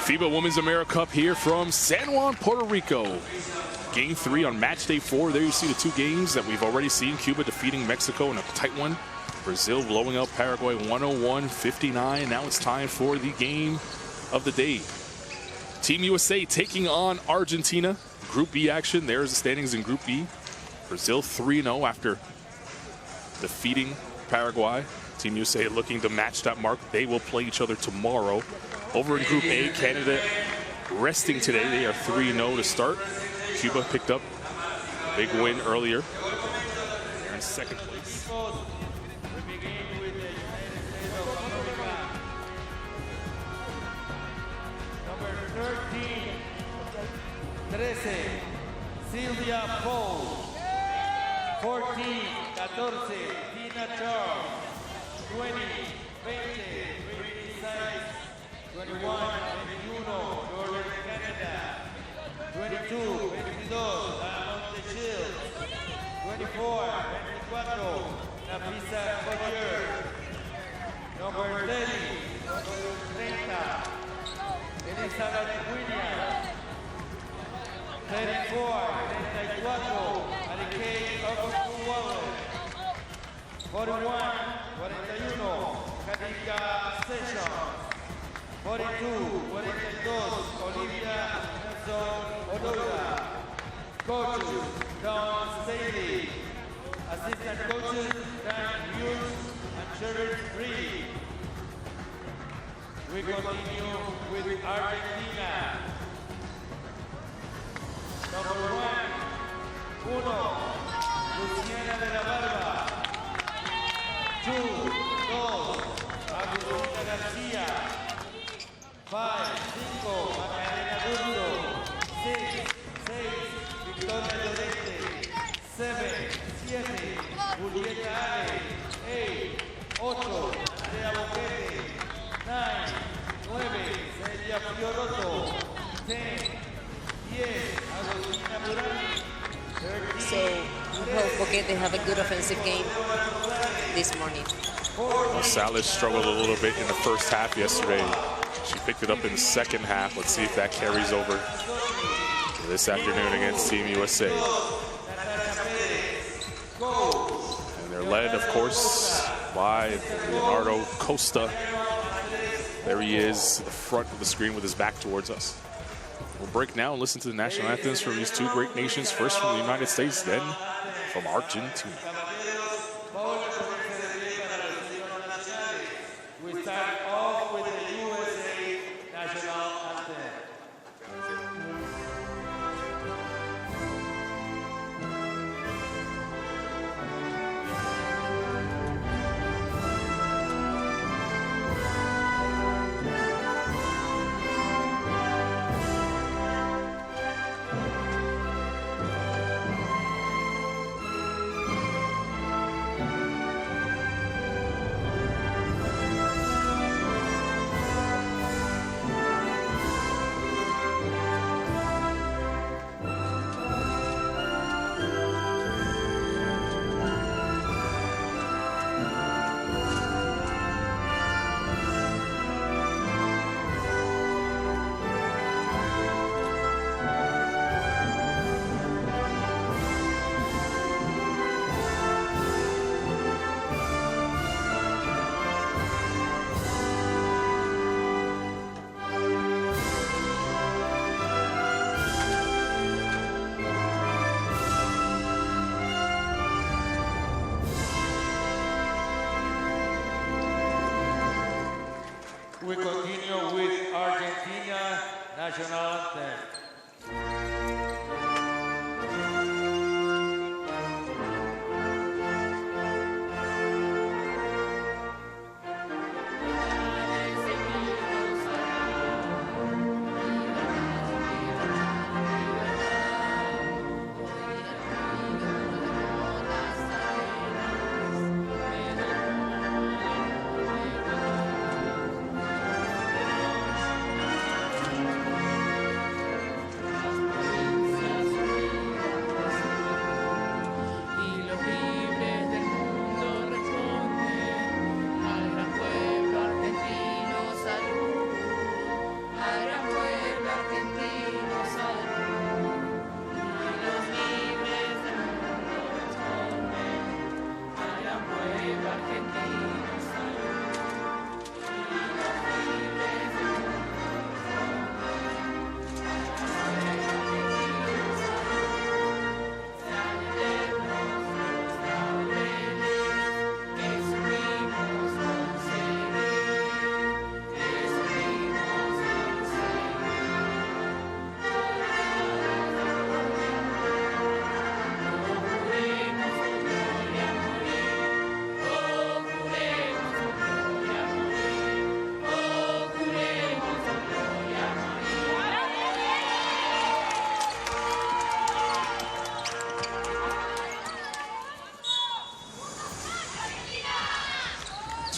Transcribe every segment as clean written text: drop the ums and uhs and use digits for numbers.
FIBA Women's AmeriCup here from San Juan, Puerto Rico. Game 3 on match day 4. There you see the 2 games that we've already seen. Cuba defeating Mexico in a tight one. Brazil blowing out Paraguay 101-59. Now it's time for the game of the day. Team USA taking on Argentina. Group B action. There's the standings in Group B. Brazil 3-0 after defeating Paraguay. Team USA looking to match that mark. They will play each other tomorrow. Over in Group A, Canada resting today. They are 3-0 to start. Cuba picked up a big win earlier. They're in second place. Number 13, 13, Sylvia Paul. 14, 14, Tina Charles. 20, 20, 21, 21, Jordan Canada. 22, 22, Monte Shield. 24, 24, Nafisa Collier. Number 30, 30, Elizabeth Williams. 34, 34, Arikay Okuwawe. 41, 41, Katika Sessions. 42, 42, Olivia Nelson Odoga. Coaches, Don Staley. Assistant coaches, Dan Hughes and Sharon Reed. We continue with Argentina. Number 1, Luciana de la Barba. 2, Agustina Garcia. 5, 5, Macarena Dullo. 6, Victoria Llorente. 7, 7, Julieta Ale. 8, 8, Andrea Boquete. 9, 9, Celia Fiorotto. 10, 10, Agustina Burani. 13, So we hope Boquete have a good offensive game this morning. Well, Salas struggled a little bit in the first half yesterday. She picked it up in the second half. Let's see if that carries over this afternoon against Team USA. And they're led, of course, by Leonardo Costa. There he is, at the front of the screen with his back towards us. We'll break now and listen to the national anthems from these 2 great nations, first from the United States, then from Argentina. We start off with the USA national anthem. We continue with Argentina national anthem.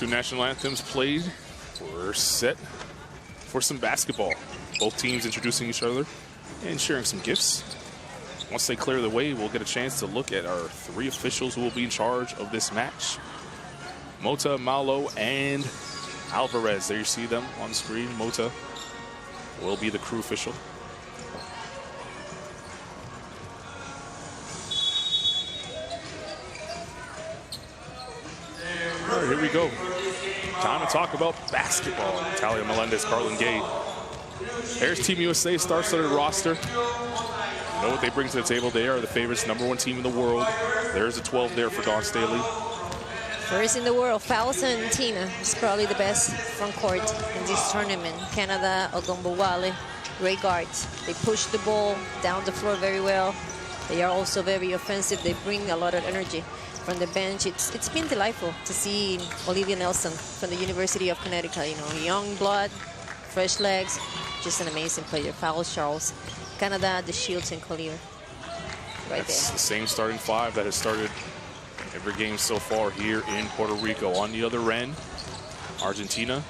Two national anthems played. We're set for some basketball. Both teams introducing each other and sharing some gifts. Once they clear the way, we'll get a chance to look at our three officials who will be in charge of this match. Mota, Malo, and Alvarez. There you see them on the screen. Mota will be the crew official. All right, here we go. Time to talk about basketball. Natalia Melendez, Carlin Gay. There's Team USA star-studded roster. You know what they bring to the table. They are the favorites, #1 team in the world. There's a 12 there for Dawn Staley. First in the world, Fowles and Tina is probably the best front court in this tournament. Canada, Ogombowale, great guards. They push the ball down the floor very well. They are also very offensive. They bring a lot of energy from the bench. It's been delightful to see Olivia Nelson from the University of Connecticut. You know, young blood, fresh legs, just an amazing player. Fowles, Charles. Canada, the Shields, and Collier. Right That's there. the same starting five that has started every game so far here in Puerto Rico. On the other end, Argentina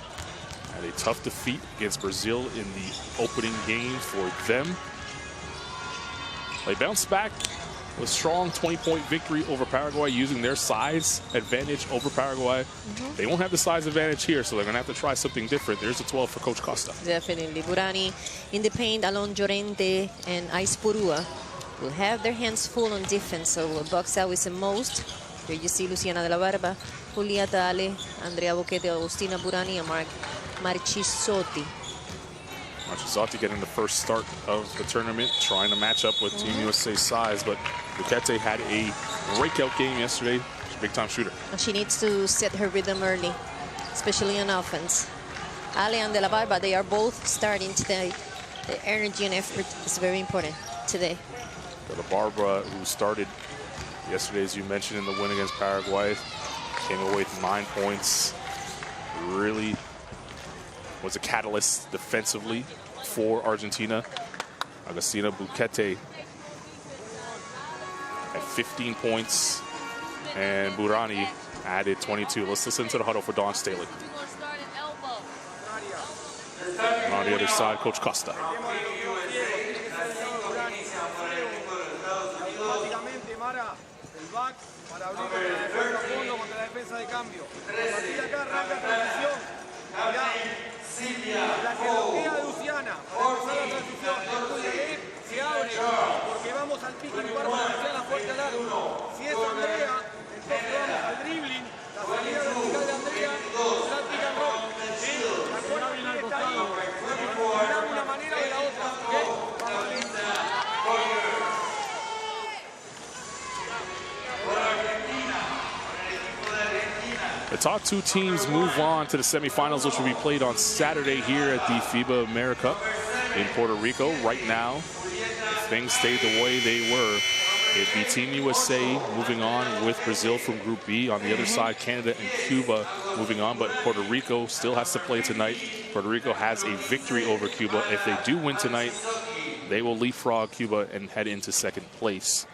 had a tough defeat against Brazil in the opening game for them. They bounced back with a strong 20-point victory over Paraguay using their size advantage over Paraguay. They won't have the size advantage here, so they're going to have to try something different. There's a 12 for Coach Costa. Definitely. Burani in the paint, Alon Llorente and Ais Purua will have their hands full on defense, so will box out with the most. Here you see Luciana de la Barba, Julia Dale, Andrea Boquete, Agustina Burani, and Marchisotti. Marchisotti getting the first start of the tournament, trying to match up with Team USA's size, but Boquete had a breakout game yesterday. She's a big-time shooter. She needs to set her rhythm early, especially on offense. Ale and de la Barba, they are both starting today. The energy and effort is very important today. De la Barba, who started yesterday, as you mentioned, in the win against Paraguay, came away with 9 points. Really was a catalyst defensively for Argentina. Agustina Boquete at 15 points, and Burani added 22. Let's listen to the huddle for Dawn Staley. And on the other side, Coach Costa. Para abrir la defensa a fondo contra la defensa de cambio. A partir de acá arranca transición. La que bloquea a Luciana para empezar la transición. Después de ahí se abre porque vamos al pick and roll para Luciana fuerte al arco. Si es Andrea, entonces vamos al dribbling. La salida vertical de Andrea, el pick and roll. La cuarta línea está ahí. De una manera o de la otra. The top two teams move on to the semifinals, which will be played on Saturday here at the FIBA AmeriCup in Puerto Rico. Right now, if things stayed the way they were, it'd be Team USA moving on with Brazil from Group B. On the other side, Canada and Cuba moving on, but Puerto Rico still has to play tonight. Puerto Rico has a victory over Cuba. If they do win tonight, they will leapfrog Cuba and head into second place.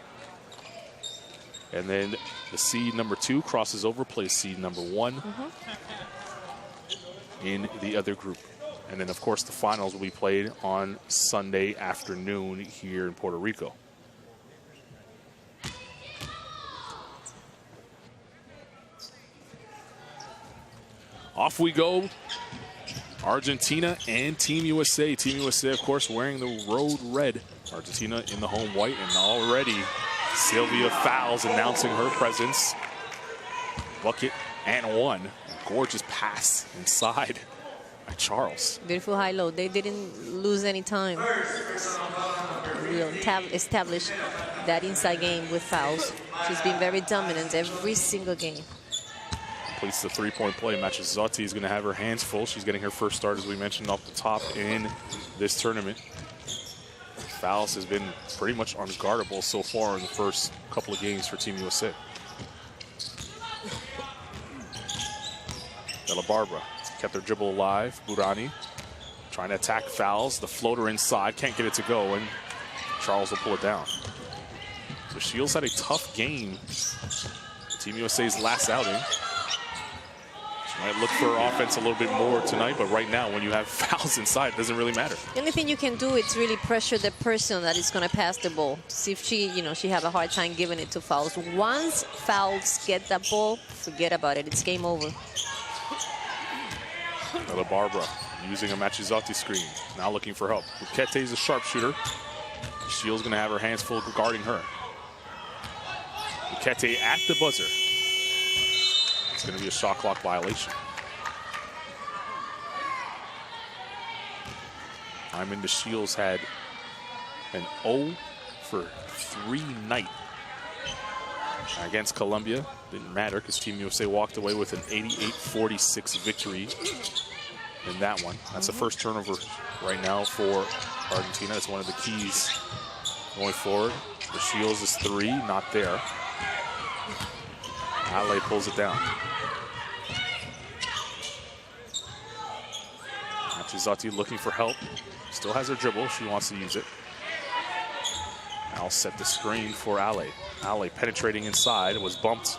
And then the seed #2 crosses over, plays seed #1 in the other group. And then, of course, the finals will be played on Sunday afternoon here in Puerto Rico. Off we go. Argentina and Team USA. Team USA, of course, wearing the road red. Argentina in the home white, and already Sylvia Fowles announcing her presence. Bucket and one. Gorgeous pass inside by Charles. Beautiful high-low. They didn't lose any time. We'll establish that inside game with Fowles. She's been very dominant every single game. Completes the three-point play. Machizotti is going to have her hands full. She's getting her first start, as we mentioned, off the top in this tournament. Fowles has been pretty much unguardable so far in the first couple of games for Team USA. De la Barba kept their dribble alive. Burani trying to attack Fowles. The floater inside, can't get it to go, and Charles will pull it down. So Shields had a tough game. Team USA's last outing. Might look for offense a little bit more tonight, but right now, when you have fouls inside, it doesn't really matter. The only thing you can do is really pressure the person that is going to pass the ball to see if she have a hard time giving it to fouls. Once fouls get that ball, forget about it. It's game over. Another Barbara using a Machizotti screen. Now looking for help. Bukete is a sharpshooter. Shields going to have her hands full guarding her. Bukete at the buzzer. It's going to be a shot clock violation. Diamond Shields had an 0 for 3 night against Colombia. Didn't matter because Team USA walked away with an 88-46 victory in that one. That's the first turnover right now for Argentina. That's one of the keys going forward. The Shields is 3, not there. Ale pulls it down. Machizotti looking for help. Still has her dribble. She wants to use it. Al set the screen for Ale. Ale penetrating inside. It was bumped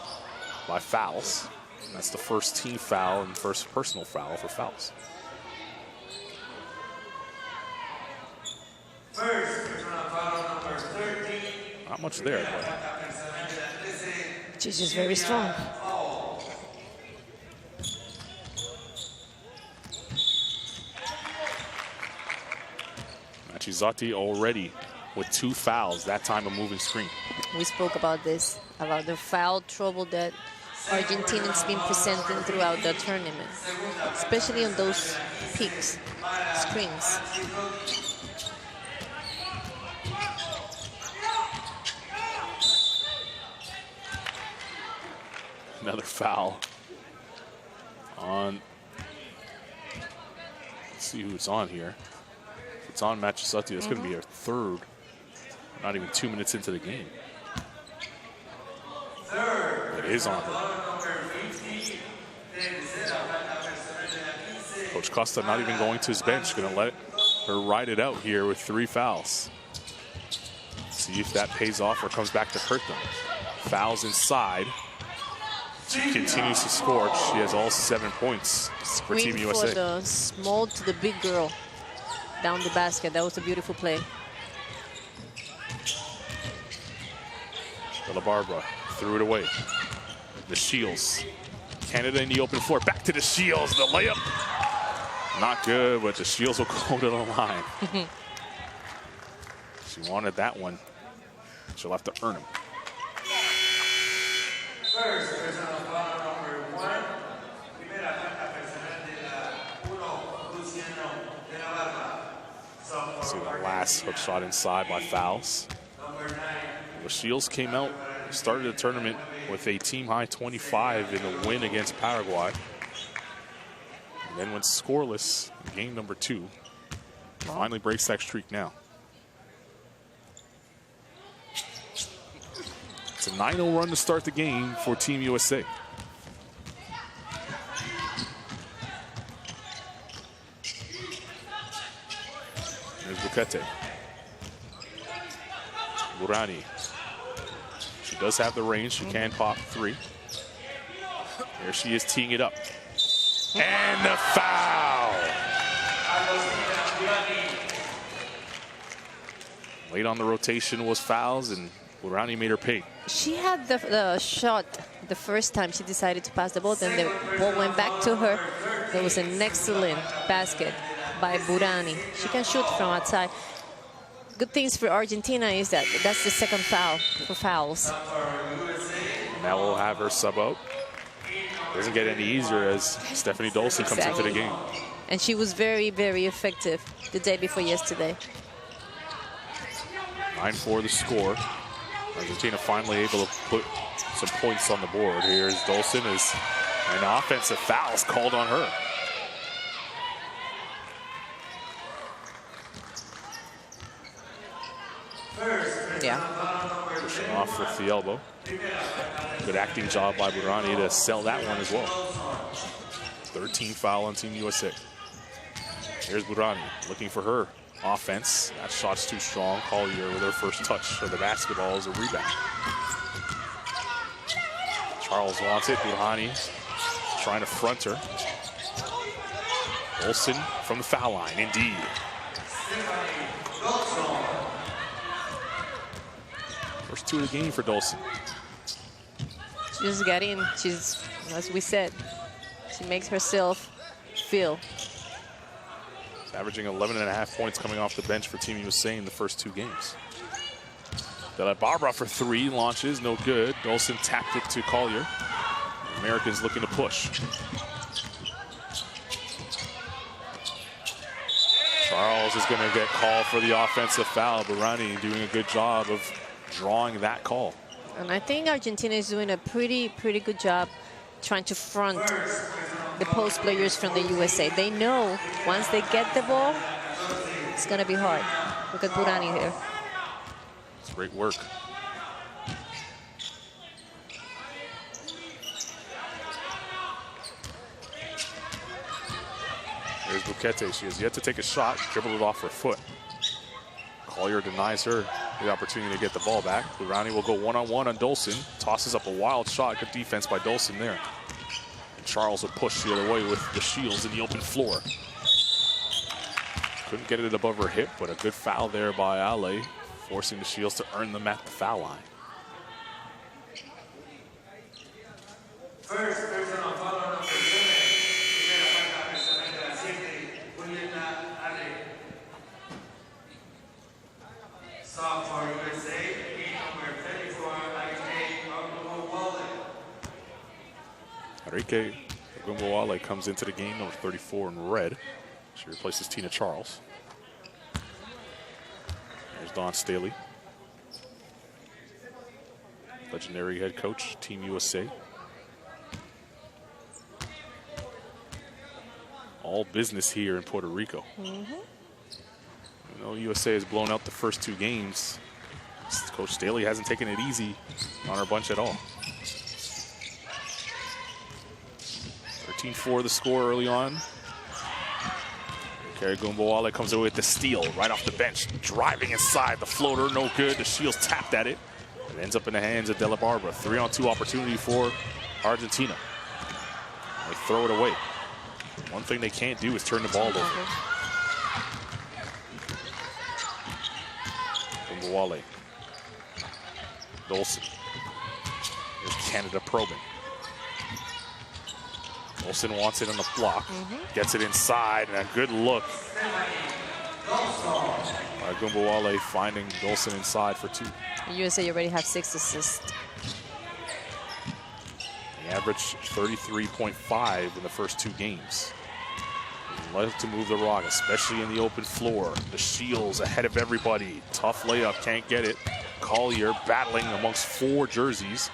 by fouls. And that's the first team foul and first personal foul for fouls. Not much there, but she's just very strong. Machizotti already with 2 fouls, that time a moving screen. We spoke about this, about the foul trouble that Argentinians been presenting throughout the tournament, especially on those peaks, screens. Another foul on, let's see who it's on here. If it's on Machizotti, that's going to be her 3rd. Not even 2 minutes into the game. It is on her. Coach Costa not even going to his bench. Going to let her ride it out here with 3 fouls. See if that pays off or comes back to hurt them. Fouls inside. She continues to score. She has all 7 points for Team USA. For the small to the big girl down the basket. That was a beautiful play. La Barbara threw it away. The Shields. Canada in the open floor. Back to the Shields. The layup. Not good, but the Shields will go to the line. She wanted that one. She'll have to earn him. See the last hook shot inside by fouls. The Shields came out, started the tournament with a team-high 25 in the win against Paraguay. And then went scoreless in game number 2. Finally breaks that streak now. It's a 9-0 run to start the game for Team USA. There's Bukete. Burani. She does have the range. She can pop 3. There she is teeing it up. And the foul. Late on the rotation was fouls, and Burani made her pay. She had the shot the first time she decided to pass the ball, then the ball went back to her. There was an excellent basket by Burani. She can shoot from outside. Good things for Argentina is that that's the 2nd foul for fouls. And now we'll have her sub out. Doesn't get any easier as Stephanie Dolson comes into the game. And she was very, very effective the day before yesterday. 9-4 the score. Argentina finally able to put some points on the board. Here's Dolson as an offensive foul is called on her. Yeah. Pushing off with the elbow. Good acting job by Burani to sell that one as well. 13 foul on Team USA. Here's Burani looking for her offense. That shot's too strong. Collier with her first touch of the basketball is a rebound. Charles wants it. Burani trying to front her. Olsen from the foul line, indeed. First 2 of the game for Dolson. She just got in. She's, as we said, she makes herself feel. She's averaging 11.5 points coming off the bench for Team USA in the first 2 games. Della Barbara for 3, launches, no good. Dolson tapped it to Collier. Americans looking to push. Charles is going to get called for the offensive foul. Burani doing a good job of drawing that call. And I think Argentina is doing a pretty good job trying to front the post players from the USA. They know once they get the ball, it's going to be hard. Look at Burani here. It's great work. There's Buquete. She has yet to take a shot, dribbled it off her foot. Collier denies her the opportunity to get the ball back. Burani will go one-on-one on Dolson. Tosses up a wild shot. Good defense by Dolson there. And Charles would push the other way with the Shields in the open floor. Couldn't get it above her hip, but a good foul there by Ale, forcing the Shields to earn them at the foul line. First personal foul on for USA, number 34, Enrique Ogunbowale comes into the game, number 34 in red. She replaces Tina Charles. There's Dawn Staley, legendary head coach, Team USA. All business here in Puerto Rico. You know, USA has blown out the first 2 games. Coach Staley hasn't taken it easy on our bunch at all. 13-4 the score early on. Kerry Gumbawale comes away with the steal right off the bench. Driving inside, the floater, no good. The Shields tapped at it. It ends up in the hands of Della Barbara. 3-on-2 opportunity for Argentina. They throw it away. One thing they can't do is turn the ball over. Wale. Dolson. Here's Canada probing. Dolson wants it on the block. Gets it inside, and a good look. Gumbawale finding Dolson inside for 2. The USA already have 6 assists. They averaged 33.5 in the first 2 games. Love to move the rock, especially in the open floor. The Shields ahead of everybody. Tough layup, can't get it. Collier battling amongst 4 jerseys.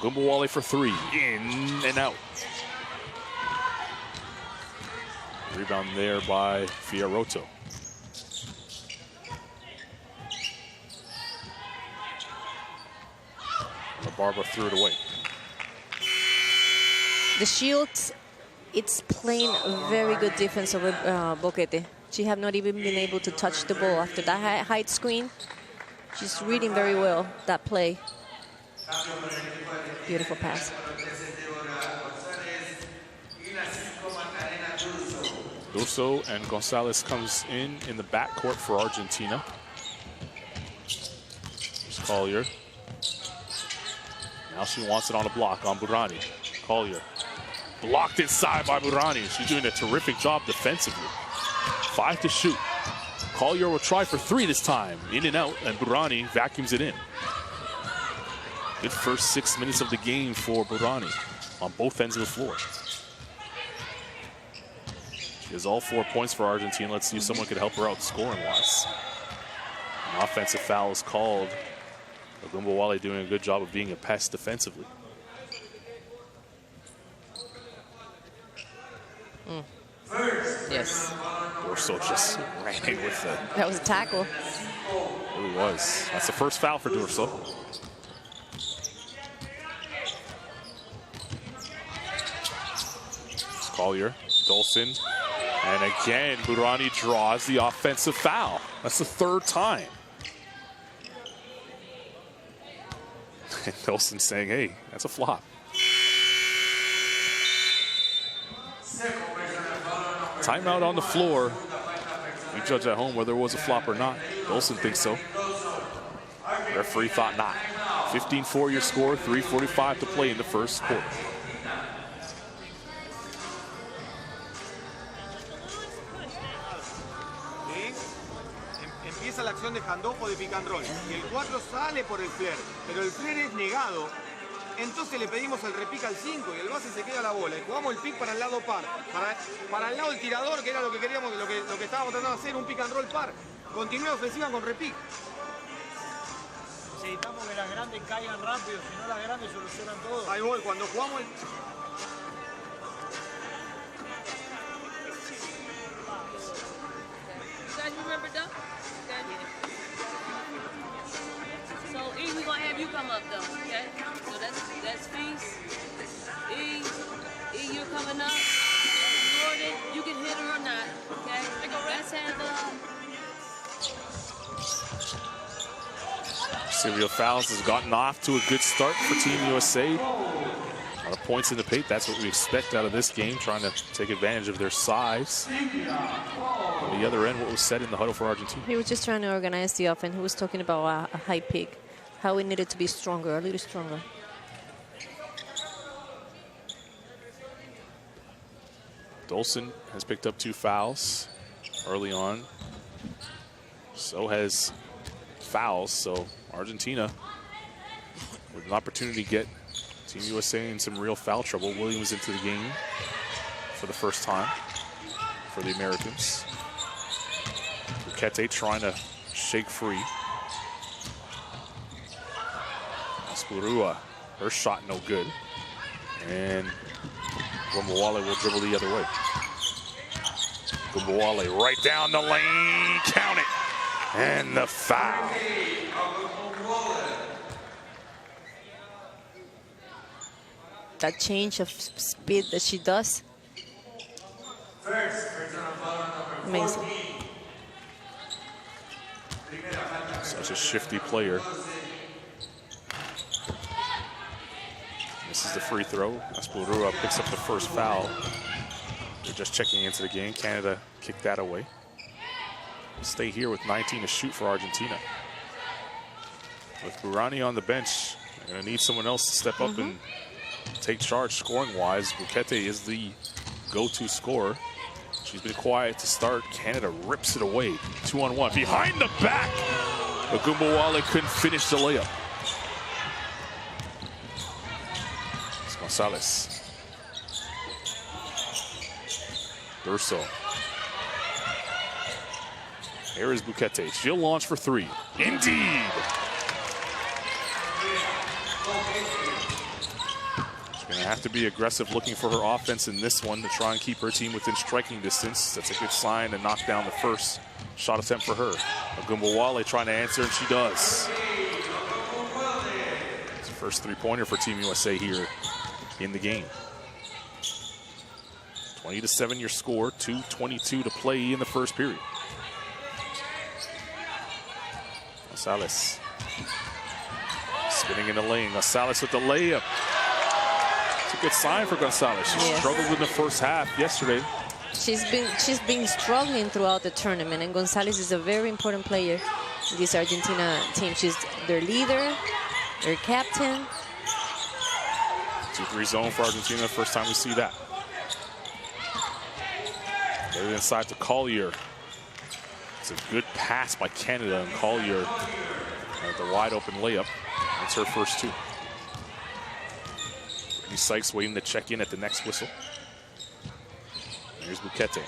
Gumbawale for 3, in and out. Rebound there by Fiorato. Barbara threw it away. The Shields, it's playing very good defense over Boquete. She have not even been able to touch the ball after that height screen. She's reading very well that play. Beautiful pass. Durso and Gonzalez comes in the backcourt for Argentina. Here's Collier. Now she wants it on a block on Burani. Collier. Blocked inside by Burani. She's doing a terrific job defensively. 5 to shoot. Collier will try for 3 this time. In and out, and Burani vacuums it in. Good first 6 minutes of the game for Burani on both ends of the floor. She has all 4 points for Argentina. Let's see if someone could help her out scoring-wise. An offensive foul is called. Gumbawale doing a good job of being a pest defensively. Yes. Durso just ran in with the... That was a tackle. It really was. That's the first foul for Durso. Collier, Dolson, and again, Burani draws the offensive foul. That's the 3rd time. And Dolson saying, hey, that's a flop. Timeout on the floor. We judge at home whether it was a flop or not. Dolson thinks so. Referee thought not. 15-4 your score, 3:45 to play in the first quarter. Empieza la acción de handoff o de pick and roll. Y el 4 sale por el flare, pero el flare es negado. Entonces le pedimos el repick al 5 y el base se queda la bola. Y jugamos el pick para el lado par. Para el lado del tirador, que era lo que queríamos, lo que estábamos tratando de hacer, un pick and roll par. Continúa ofensiva con repick. Necesitamos que las grandes caigan rápido, si no las grandes solucionan todo. Ahí voy, cuando jugamos el... So E, we're gonna have you come up though, okay? So that's Feast. E, you're coming up. Jordan, you can hit her or not, okay? Let's have Silvio Fowles has gotten off to a good start for Team USA. A lot of points in the paint. That's what we expect out of this game, trying to take advantage of their size. On the other end, what was said in the huddle for Argentina? He was just trying to organize the offense. He was talking about a high pick, how we needed to be stronger, a little stronger. Dolson has picked up 2 fouls early on. So has Fowles. So Argentina with an opportunity to get Team USA in some real foul trouble. Williams into the game for the first time for the Americans. Buquete trying to shake free. Espurua, her shot no good. And Gumbawale will dribble the other way. Gumbawale right down the lane, count it. And the foul. That change of speed that she does. Amazing. Such a shifty player. This is the free throw. Espurua picks up the first foul. They're just checking into the game. Canada kicked that away. Stay here with 19 to shoot for Argentina. With Burani on the bench, they're going to need someone else to step up and take charge scoring-wise. Buquete is the go-to scorer. She's been quiet to start. Canada rips it away. 2-on-1. Behind the back. But Gumbawale couldn't finish the layup. It's Gonzalez. Durso. Here is Buquete. She'll launch for 3. Indeed. She's going to have to be aggressive looking for her offense in this one to try and keep her team within striking distance. That's a good sign to knock down the first shot attempt for her. Gumbawale trying to answer, and she does. It's the first three-pointer for Team USA here in the game. 20-7 your score, 2:22 to play in the first period. Gonzalez spinning in the lane. Gonzalez with the layup. It's a good sign for Gonzalez. She struggled in the first half yesterday. She's been struggling throughout the tournament, and Gonzalez is a very important player in this Argentina team. She's their leader, their captain. 2-3 zone for Argentina. First time we see that. Get it inside to Collier. It's a good pass by Canada, and Collier at the wide open layup. That's her first 2. Brittany Sykes waiting to check in at the next whistle. Here's Buquete.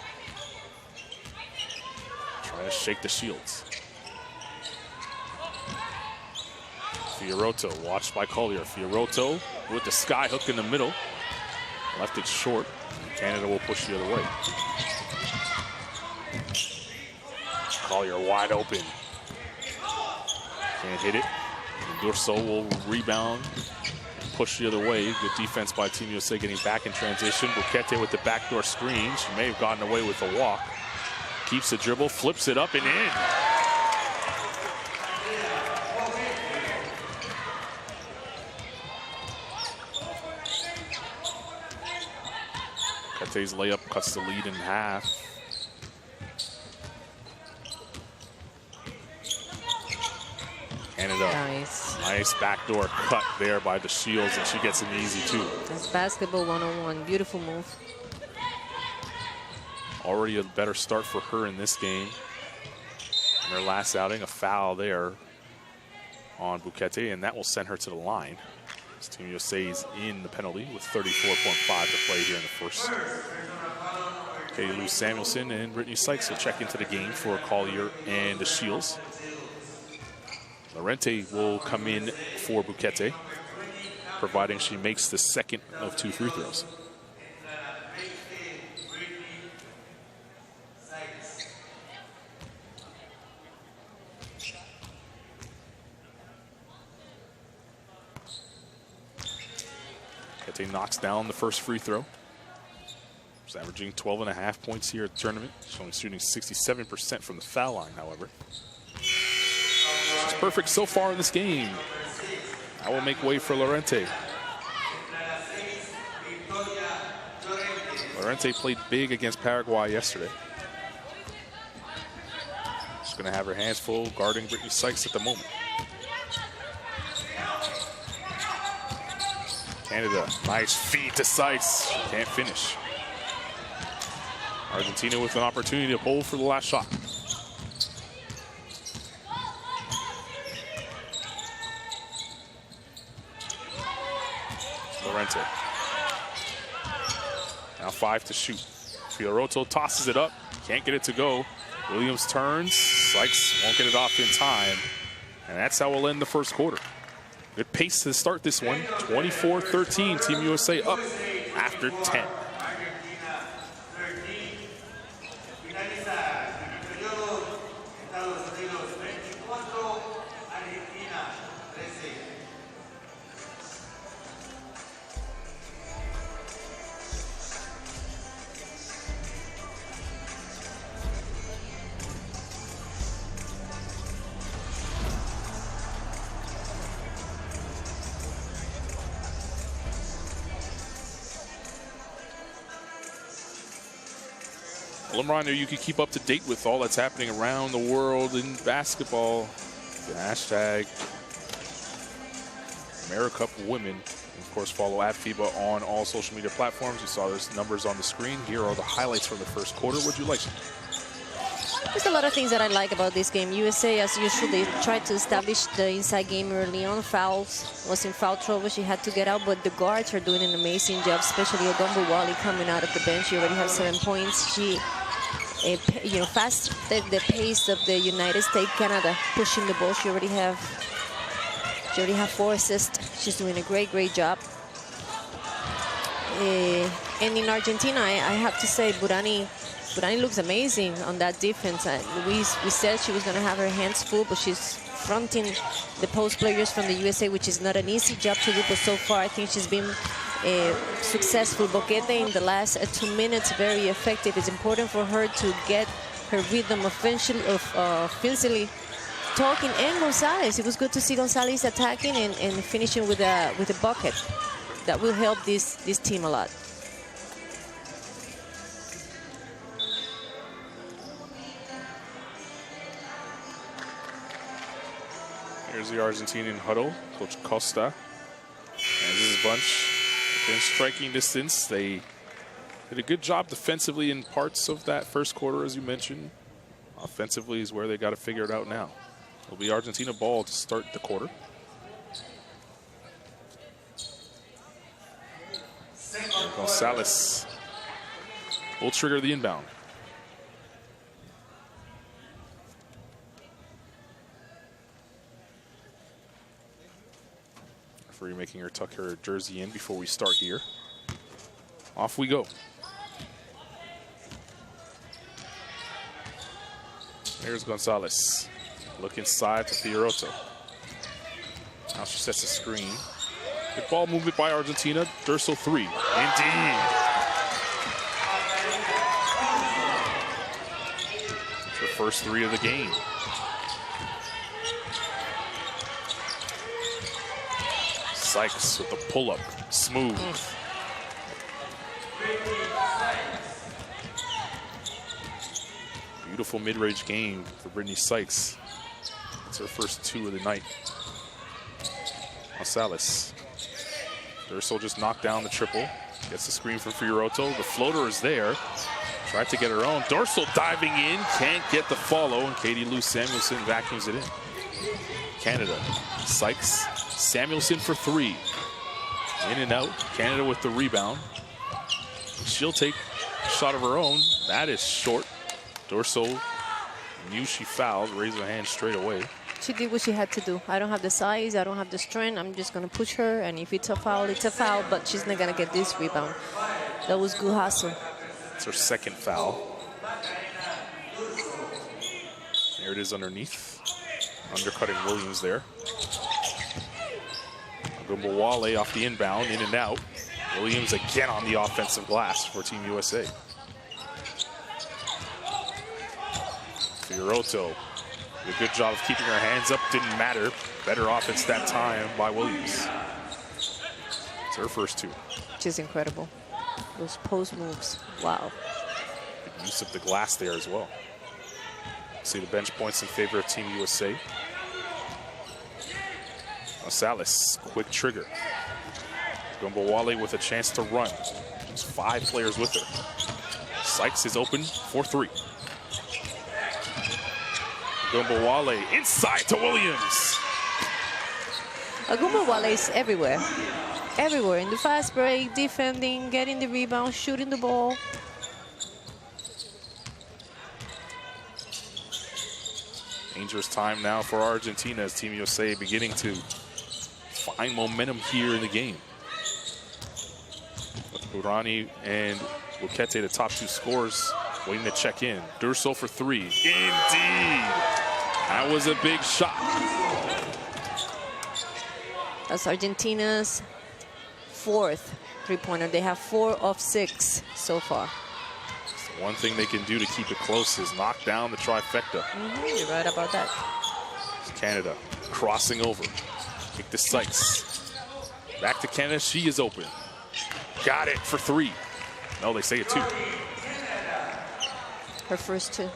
Trying to shake the shields. Fioretto watched by Collier. Fioretto with the sky hook in the middle. Left it short. Canada will push the other way. Collier wide open. Can't hit it. And Durso will rebound and push the other way. Good defense by Team USA getting back in transition. Buquete with the backdoor screen. She may have gotten away with a walk. Keeps the dribble, flips it up and in. Lorente's layup cuts the lead in half. Canada. Nice backdoor cut there by the Shields, and she gets an easy 2. That's basketball 101. Beautiful move. Already a better start for her in this game. In her last outing, a foul there on Bukete, and that will send her to the line. This Team USA is in the penalty with 34.5 to play here in the first. Okay, Lou Samuelson and Brittany Sykes will check into the game for Collier and the Shields. Lorente will come in for Bukete, providing she makes the second of 2 free throws. Bukete knocks down the first free throw. She's averaging 12.5 points here at the tournament. She's only shooting 67% from the foul line, however. She's perfect so far in this game. That will make way for Lorente. Lorente played big against Paraguay yesterday. She's going to have her hands full guarding Brittany Sykes at the moment. Canada, nice feed to Sykes. Can't finish. Argentina with an opportunity to bowl for the last shot. Lorente. Now 5 to shoot. Fiorotto tosses it up. Can't get it to go. Williams turns. Sykes won't get it off in time. And that's how we'll end the first quarter. Good pace to start this one. 24-13. Team USA up after 10. Well, Reminder, you can keep up to date with all that's happening around the world in basketball. The hashtag AmeriCup Women. And of course, follow at FIBA on all social media platforms. You saw those numbers on the screen. Here are the highlights from the first quarter. What'd you like? There's a lot of things that I like about this game. USA, as usual, they tried to establish the inside game early on. Fouls, was in foul trouble. She had to get out, but the guards are doing an amazing job, especially Ogumbo Wally coming out of the bench. She already has 7 points. She, fast the pace of the United States, Canada pushing the ball. She already have 4 assists. She's doing a great job. And in Argentina, I have to say, Burani looks amazing on that defense. We said she was going to have her hands full, but she's fronting the post players from the USA, which is not an easy job to do, but so far I think she's been successful. Boquete in the last 2 minutes, very effective. It's important for her to get her rhythm offensively talking. And Gonzalez, it was good to see Gonzalez attacking and finishing with a bucket. That will help this team a lot. Here's the Argentinian huddle, Coach Costa and his bunch within striking distance. They did a good job defensively in parts of that first quarter, as you mentioned. Offensively is where they got to figure it out now. It'll be Argentina ball to start the quarter. And Gonzalez will trigger the inbound. Referee making her tuck her jersey in before we start here. Off we go. There's Gonzalez. Look inside to Fiorotto. Now she sets a screen. Good ball movement by Argentina. Durso 3. Indeed. It's her first 3 of the game. Sykes with the pull-up. Smooth. beautiful mid-range game for Brittany Sykes. It's her first 2 of the night. Gonzalez. Durso just knocked down the triple. Gets the screen for Fioretto. The floater is there. Tried to get her own. Dorsal diving in. Can't get the follow. And Katie Lou Samuelson vacuums it in. Canada. Sykes. Samuelson for 3. In and out. Canada with the rebound. She'll take a shot of her own. That is short. Dorsal knew she fouled. Raised her hand straight away. She did what she had to do. I don't have the size, I don't have the strength. I'm just going to push her, and if it's a foul, it's a foul, but she's not going to get this rebound. That was good hustle. It's her second foul. There it is underneath. Undercutting Williams there. Wale off the inbound, in and out. Williams again on the offensive glass for Team USA. Fioretto. Did a good job of keeping her hands up. Didn't matter. Better offense that time by Williams. It's her first 2. Which is incredible. Those post moves. Wow. Good use of the glass there as well. See the bench points in favor of Team USA. Gonzalez, quick trigger. Gumbawale with a chance to run. There's 5 players with her. Sykes is open for 3. Gumbawale inside to Williams. Gumbawale is everywhere. Everywhere. In the fast break, defending, getting the rebound, shooting the ball. Dangerous time now for Argentina as Team USA beginning to find momentum here in the game. Urani and Bukete, the top 2 scorers, waiting to check in. Durso for 3. Indeed. That was a big shot. That's Argentina's 4th three-pointer. They have 4 of 6 so far. So one thing they can do to keep it close is knock down the trifecta. You're right about that. Canada crossing over. Kick to Sykes. Back to Canada. She is open. Got it for 3. No, they say it 2. Her first 2.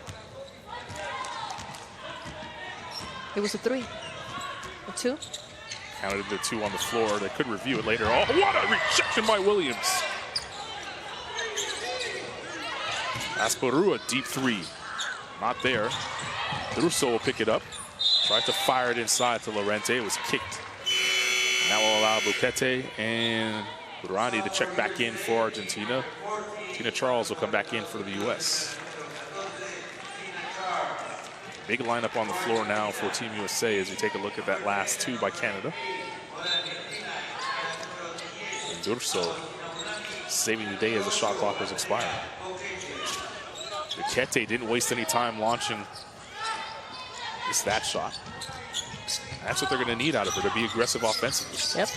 It was a 3. A 2. Counted the 2 on the floor. They could review it later. Oh, what a rejection by Williams. Asperua, deep 3. Not there. Druso will pick it up. Tried to fire it inside to Lorente. It was kicked. And that will allow Bukete and Urani to check back in for Argentina. Tina Charles will come back in for the U.S. Big lineup on the floor now for Team USA as we take a look at that last 2 by Canada. And Durso saving the day as the shot clock was expiring. Bukete didn't waste any time launching that shot. That's what they're going to need out of her, to be aggressive offensively. Yep.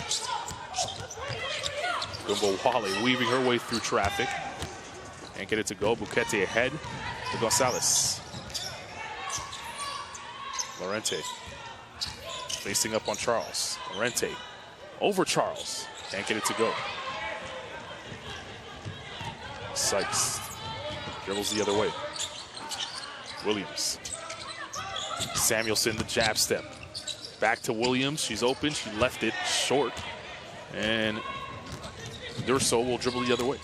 Gumbawale weaving her way through traffic. Can't get it to go. Bukete ahead to Gonzalez. Lorente facing up on Charles. Lorente over Charles. Can't get it to go. Sykes dribbles the other way. Williams. Samuelson, the jab step. Back to Williams. She's open. She left it short. And Durso will dribble the other way.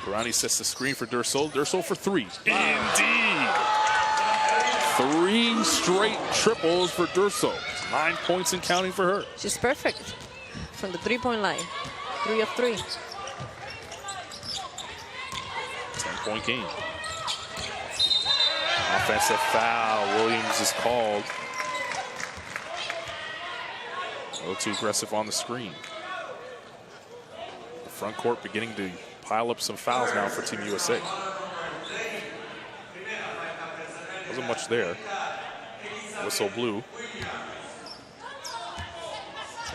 Urani sets the screen for Durso. Durso for 3. Indeed. 3 straight triples for Durso. 9 points and counting for her. She's perfect from the 3-point line. 3 of 3. 10-point game. Offensive foul. Williams is called. A little too aggressive on the screen. The front court beginning to pile up some fouls now for Team USA. Wasn't much there. Whistle blew.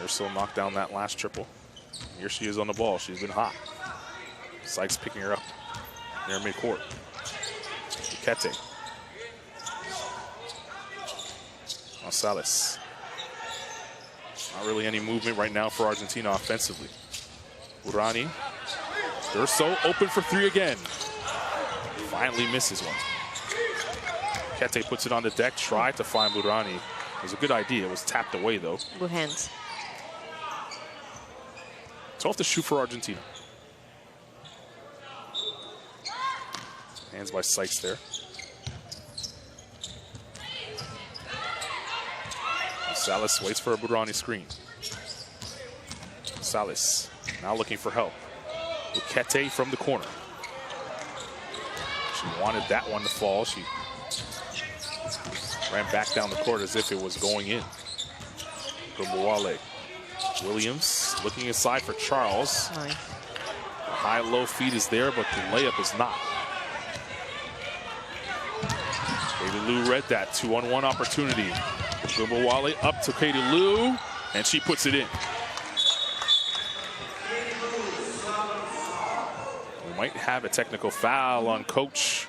Urso knocked down that last triple. Here she is on the ball. She's been hot. Sykes picking her up near midcourt. Bukete. Gonzalez. Not really any movement right now for Argentina offensively. Urani. Durso open for 3 again. Finally misses one. Kete puts it on the deck, tried to find Burani. It was a good idea. It was tapped away, though. Good hands. It's off the shoot for Argentina. Hands by Sykes there. And Salas waits for a Burani screen. Salas now looking for help. With Kete from the corner. She wanted that one to fall. She ran back down the court as if it was going in. Gumbawale. Williams looking inside for Charles. Nice. The high-low feed is there, but the layup is not. Katie Lou read that 2-on-1 opportunity. Gumbawale up to Katie Lou, and she puts it in. We might have a technical foul on Coach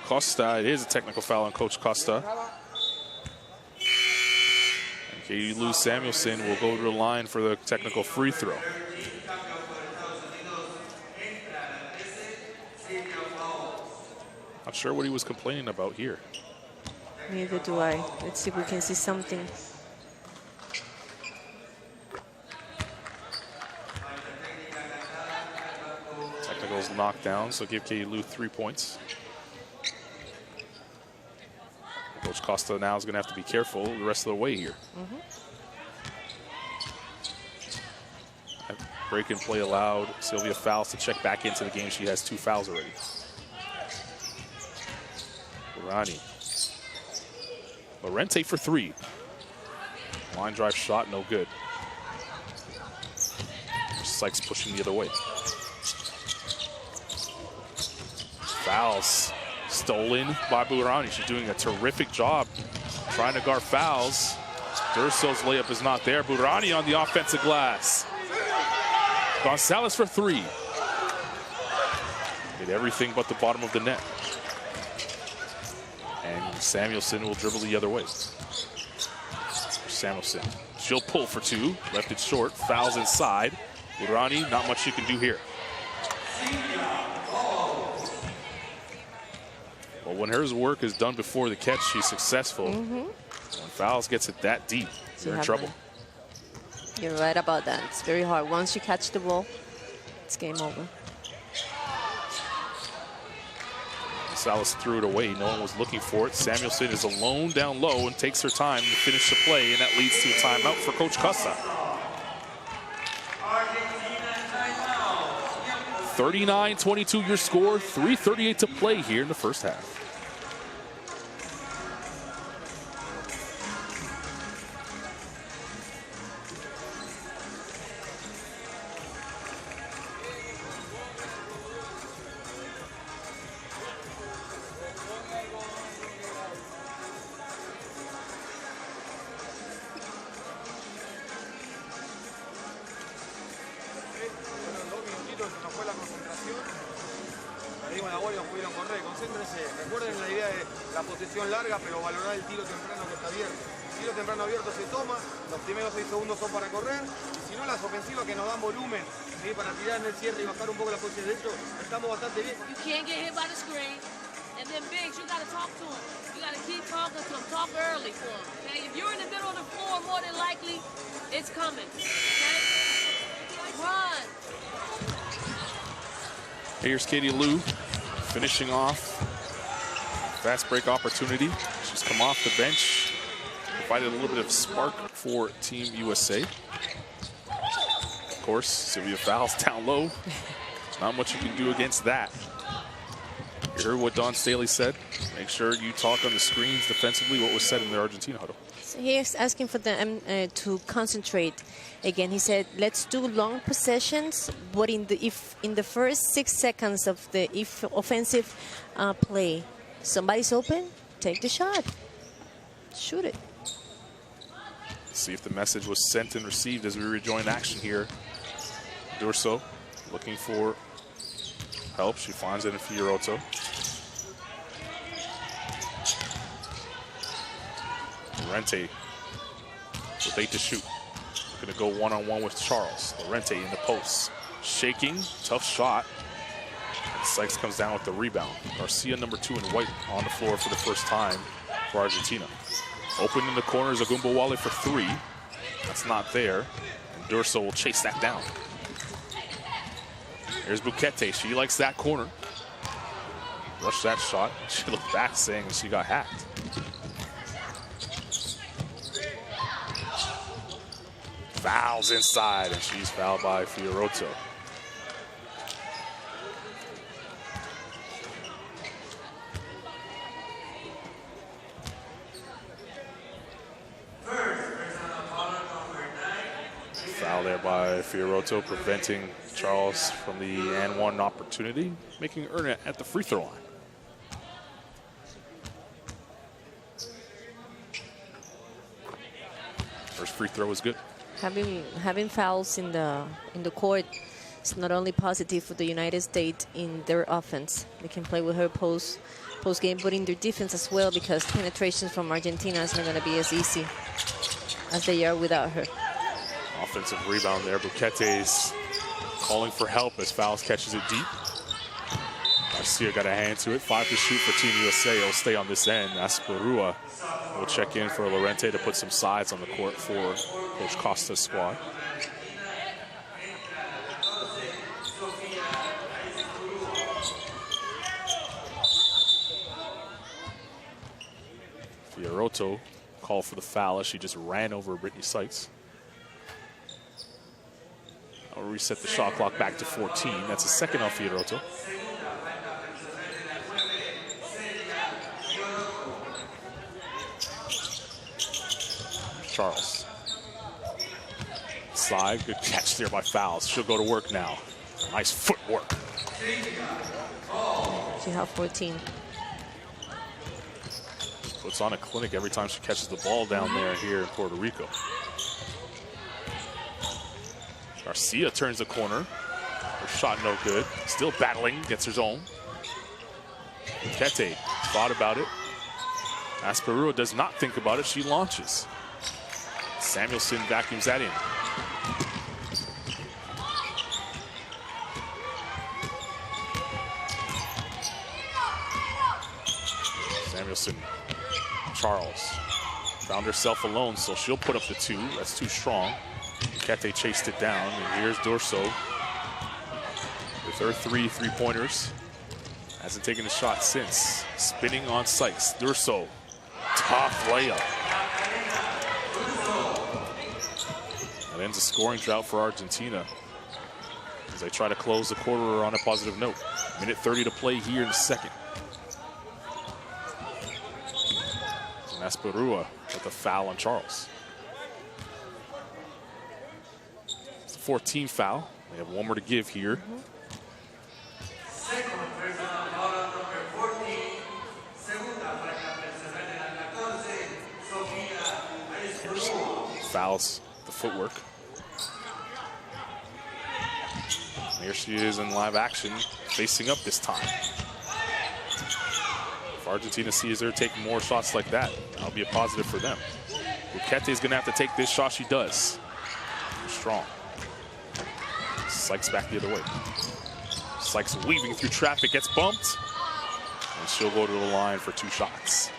Costa. It is a technical foul on Coach Costa. And Katie Lou Samuelson will go to the line for the technical free throw. Not sure what he was complaining about here. Neither do I. Let's see if we can see something. Technical's knocked down, so give Katie Lou 3 points. Coach Costa now is going to have to be careful the rest of the way here. Break and play allowed. Sylvia Fowles to check back into the game. She has 2 fouls already. Burani. Lorente for 3. Line drive shot, no good. Sykes pushing the other way. Fouls stolen by Burani. She's doing a terrific job trying to guard fouls. Durso's layup is not there. Burani on the offensive glass. Gonzalez for 3. Did everything but the bottom of the net. And Samuelson will dribble the other way. Samuelson, she'll pull for 2. Left it short, fouls inside. Burani, not much you can do here. Well, when her work is done before the catch, she's successful. When fouls gets it that deep, you're in trouble. You're right about that. It's very hard. Once you catch the ball, it's game over. Salas threw it away. No one was looking for it. Samuelson is alone down low and takes her time to finish the play, and that leads to a timeout for Coach Costa. 39-22 your score. 3:38 to play here in the first half. Larga, pero valorar el tiro temprano que está abierto. Tiro temprano abierto se toma, los primeros 6 segundos son para correr, y si no las ofensivas que nos dan volumen, ¿sí? Para tirar en el cierre y bajar un poco las posiciones. De hecho, estamos bastante bien. You can't get hit by the screen, and then bigs, you got to talk to him. You got to keep talking to him, talk early to him. Okay, if you're in the middle of the floor, more than likely, it's coming. Okay, run. Here's Katie Lou finishing off. Fast break opportunity. She's come off the bench, provided a little bit of spark for Team USA. Of course, Sylvia Fowles down low. Not much you can do against that. You heard what Don Staley said. Make sure you talk on the screens defensively. What was said in the Argentina huddle. So he's asking for them to concentrate. Again, he said, let's do long possessions, but in the first 6 seconds of the offensive play, somebody's open, take the shot. Shoot it. See if the message was sent and received as we rejoin action here. Durso looking for help. She finds it in Fioretto. Lorente with 8 to shoot. Going to go one-on-one with Charles. Lorente in the post. Shaking, tough shot. Sykes comes down with the rebound. Garcia, number 2 in white, on the floor for the first time for Argentina. Open in the corner is Ogunbowale for 3. That's not there. And Durso will chase that down. Here's Bukete. She likes that corner. Rushed that shot. She looked back saying she got hacked. Fouls inside, and she's fouled by Fiorotto. Foul there by Fiorotto, preventing Charles from the and one opportunity, making her earn it at the free throw line. First free throw was good. Having fouls in the court is not only positive for the United States in their offense. They can play with her post game, but in their defense as well, because penetrations from Argentina is not going to be as easy as they are without her. Offensive rebound there. Bukete's calling for help as Fouls catches it deep. Garcia got a hand to it. 5 to shoot for Team USA. He'll stay on this end. Asperua will check in for Lorente to put some sides on the court for Coach Costa's squad. Fiorotto called for the foul as she just ran over Brittany Sykes. I'll reset the shot clock back to 14. That's a second off Fiorotto. Charles. Slide, good catch there by Fouls. She'll go to work now. Nice footwork. She have 14. Puts on a clinic every time she catches the ball down there here in Puerto Rico. Garcia turns the corner. Her shot no good. Still battling, gets her own. Kete thought about it. Asperua does not think about it. She launches. Samuelson vacuums that in. Samuelson, Charles. Found herself alone, so she'll put up the 2. That's too strong. Kete chased it down, and here's Durso with her 3 three-pointers. Hasn't taken a shot since. Spinning on Sykes. Durso, tough layup. That ends a scoring drought for Argentina as they try to close the quarter on a positive note. Minute 30 to play here in the second. And Asperua with the foul on Charles. It's a 14 foul. They have one more to give here. Fouls the footwork. Here she is in live action, facing up this time. If Argentina sees her take more shots like that, that'll be a positive for them. Bukete is going to have to take this shot. She does. Strong. Sykes back the other way. Sykes weaving through traffic, gets bumped, and she'll go to the line for 2 shots.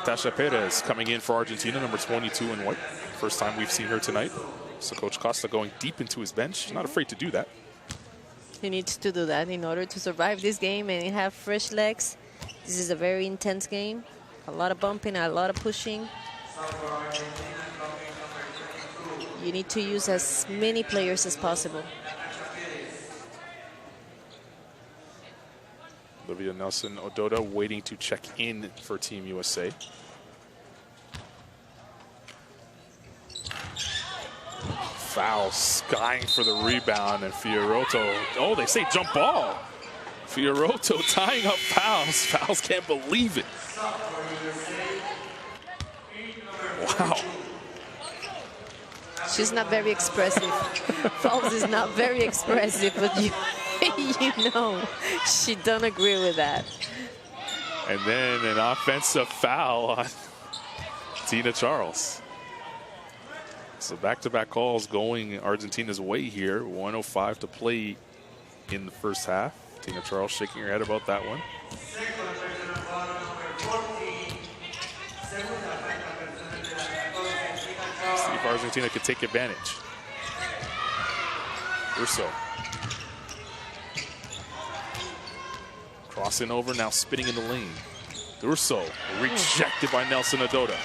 Natasha Perez coming in for Argentina, number 22 in white. First time we've seen her tonight. So Coach Costa going deep into his bench. Not afraid to do that. He needs to do that in order to survive this game and have fresh legs. This is a very intense game. A lot of bumping, a lot of pushing. You need to use as many players as possible. Olivia Nelson-Ododa waiting to check in for Team USA. Foul, skying for the rebound, and Fiorotto, oh, they say jump ball. Fiorotto tying up Fouls. Fouls can't believe it. Wow. She's not very expressive. Fouls is not very expressive, but you know she don't agree with that. And then an offensive foul on Tina Charles. So back-to-back calls going Argentina's way here. 1:05 to play in the first half. Tina Charles shaking her head about that one. See if Argentina could take advantage. Urso. Crossing over, now spinning in the lane. Urso rejected by Nelson Adota.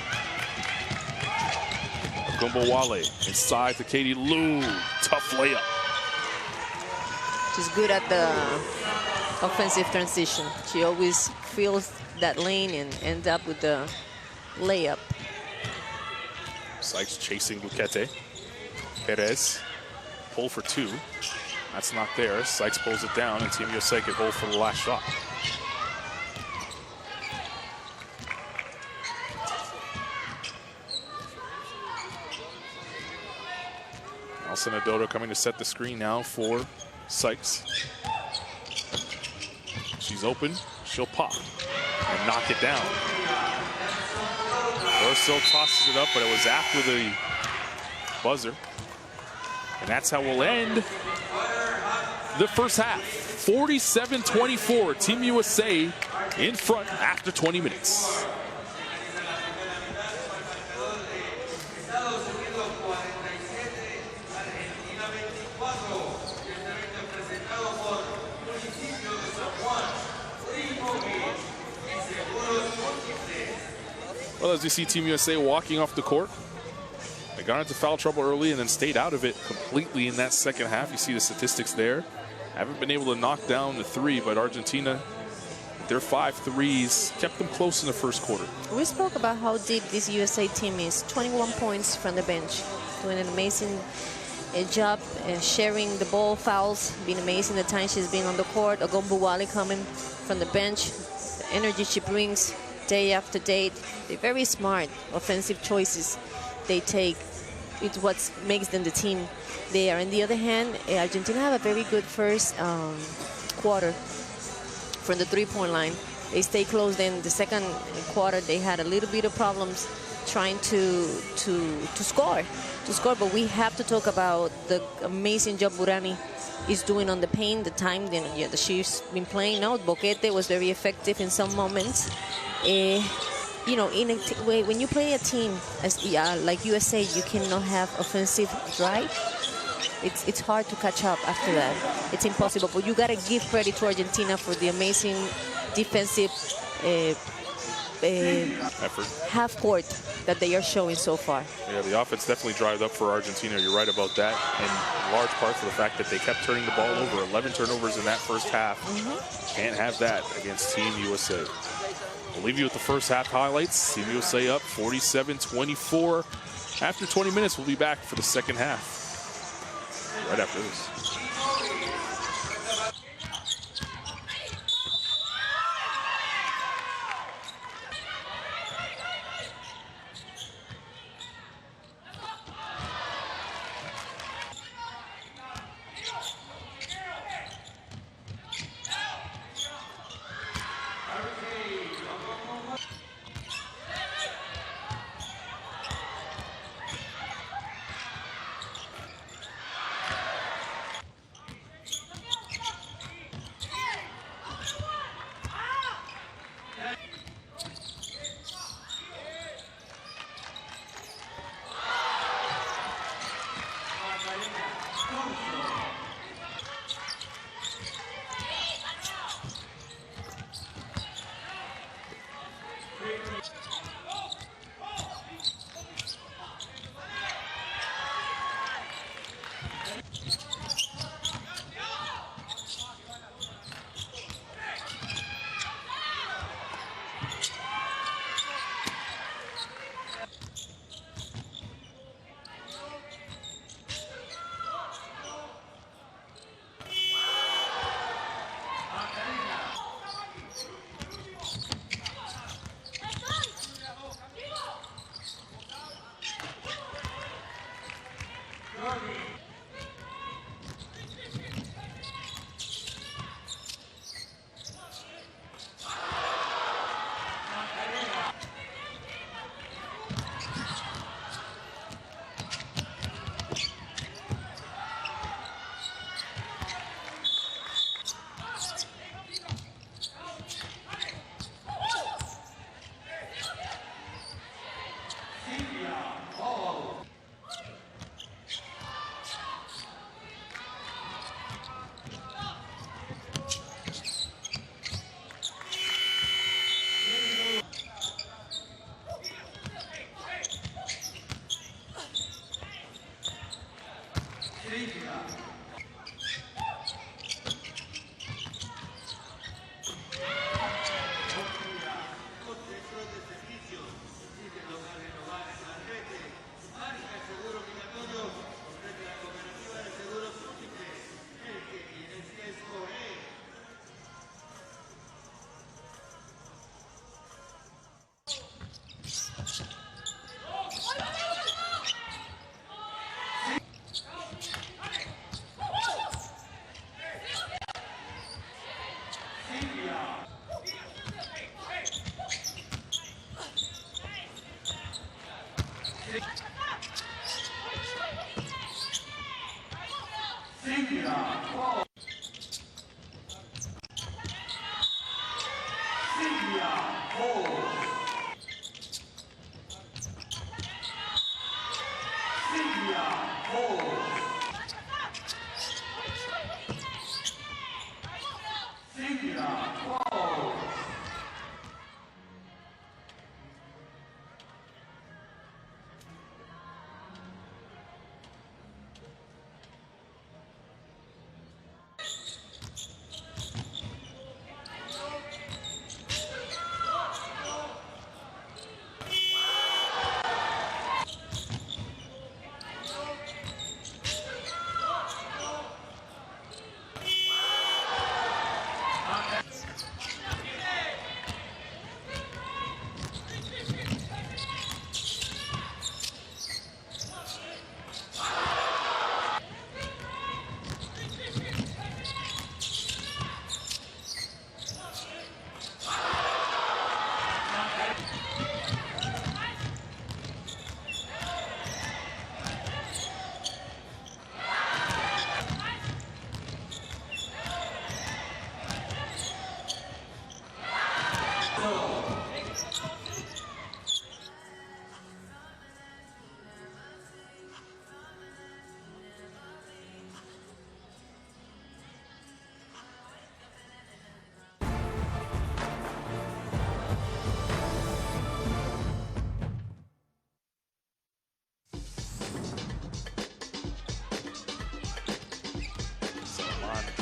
Gumbawale inside to Katie Lou. Tough layup. She's good at the offensive transition. She always feels that lane and ends up with the layup. Sykes chasing Luquete. Perez. Pull for two. That's not there. Sykes pulls it down, and Team USA can hold for the last shot. Nelson Adota coming to set the screen now for Sykes. She's open. She'll pop and knock it down. Urso tosses it up, but it was after the buzzer. And that's how we'll end the first half. 47-24, Team USA in front after 20 minutes. Well, as you see Team USA walking off the court, they got into foul trouble early and then stayed out of it completely in that second half. You see the statistics there. Haven't been able to knock down the three, but Argentina, their 5 threes, kept them close in the first quarter. We spoke about how deep this USA team is. 21 points from the bench. Doing an amazing job sharing the ball, fouls. Been amazing the time she's been on the court. Ogumbuwale coming from the bench. The energy she brings day after day. They're very smart offensive choices they take. It's what makes them the team they are. On the other hand, Argentina have a very good first quarter from the three-point line. They stay close. Then the second quarter, they had a little bit of problems trying to score. But we have to talk about the amazing job Burani is doing on the paint. The time that she's been playing now, Boquete was very effective in some moments. You know, in a way, when you play a team as like USA, you cannot have offensive drive. It's hard to catch up after that. It's impossible. But you gotta give credit to Argentina for the amazing defensive effort, half court that they are showing so far. Yeah, the offense definitely dried up for Argentina. You're right about that, and in large part for the fact that they kept turning the ball over. 11 turnovers in that first half. Can't have that against Team USA. We'll leave you with the first half highlights. Team USA up 47-24. After 20 minutes, we'll be back for the second half. Right after this.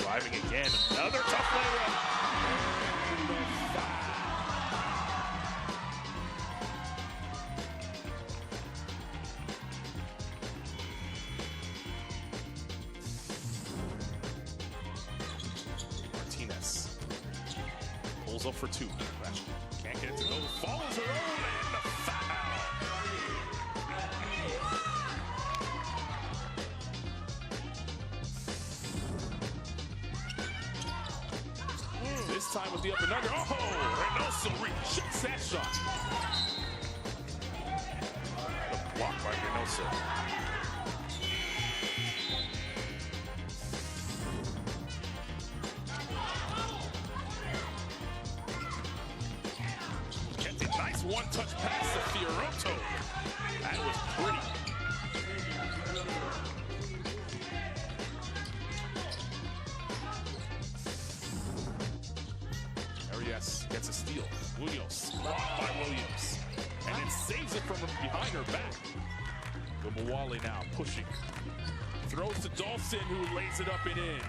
Driving again, another tough layup. And a foul. Martinez pulls up for two. Can't get it to go. Follows her own and the foul. This time with the up and under. Oh, Reynoso rejects that shot. The block by Reynoso. Kept a nice one-touch pass to Fioronto. That was pretty. Yes, gets a steal. Williams, blocked by Williams. And then saves it from behind her back. Gumawale now pushing. Throws to Dawson, who lays it up and in.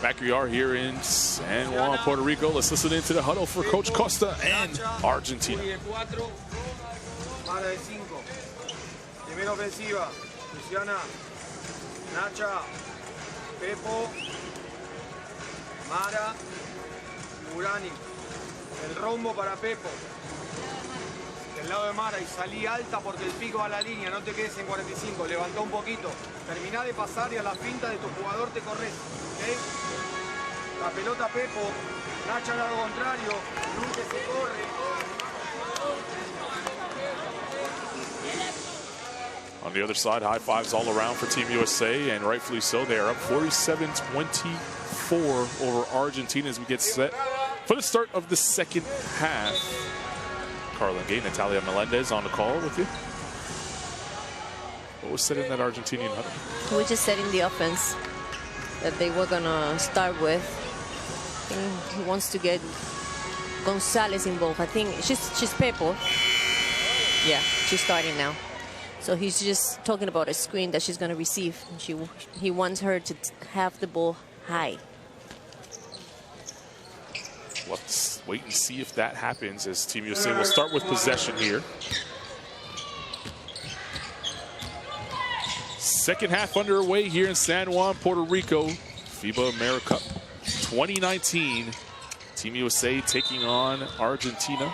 Back we are here in San Juan, Puerto Rico. Let's listen into the huddle for Coach Costa and Argentina. Mara de 5. Primera ofensiva. Luciana. Nacha. Pepo. Mara. Urani. El rombo para Pepo. Del lado de Mara y salí alta porque el pico va a la línea. No te quedes en 45. Levantá un poquito. Terminá de pasar y a la finta de tu jugador te corres. ¿Okay? La pelota Pepo. Nacha al lado contrario. Nunca se corre. On the other side, high fives all around for Team USA, and rightfully so. They are up 47-24 over Argentina as we get set for the start of the second half. Carlin Gay, Natalia Melendez on the call with you. What was said in that Argentinian huddle? We're just setting the offense that they were going to start with. I think he wants to get Gonzalez involved. I think she's Pepo. Yeah, she's starting now. So he's just talking about a screen that she's going to receive. He wants her to have the ball high. Let's wait and see if that happens as Team USA will start with possession here. Second half underway here in San Juan, Puerto Rico. FIBA AmeriCup 2019. Team USA taking on Argentina.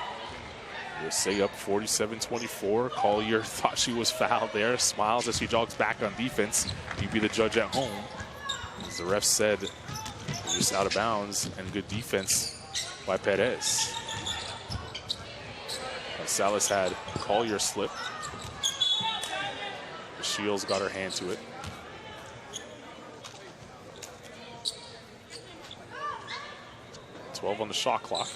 USA up 47-24. Collier thought she was fouled there. Smiles as she jogs back on defense. You be the judge at home. As the ref said, just out of bounds and good defense by Perez. Gonzalez had Collier slip. Shields got her hand to it. .12 on the shot clock.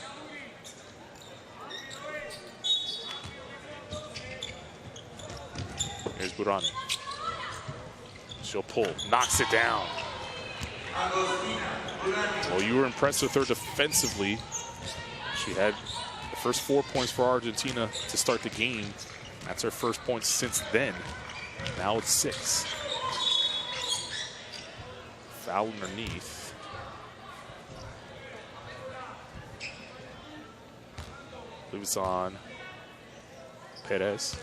Here's Burani. She'll pull, knocks it down. Well, you were impressed with her defensively. She had the first 4 points for Argentina to start the game. That's her first point since then. Now it's 6. Foul underneath. I believe it's on Perez.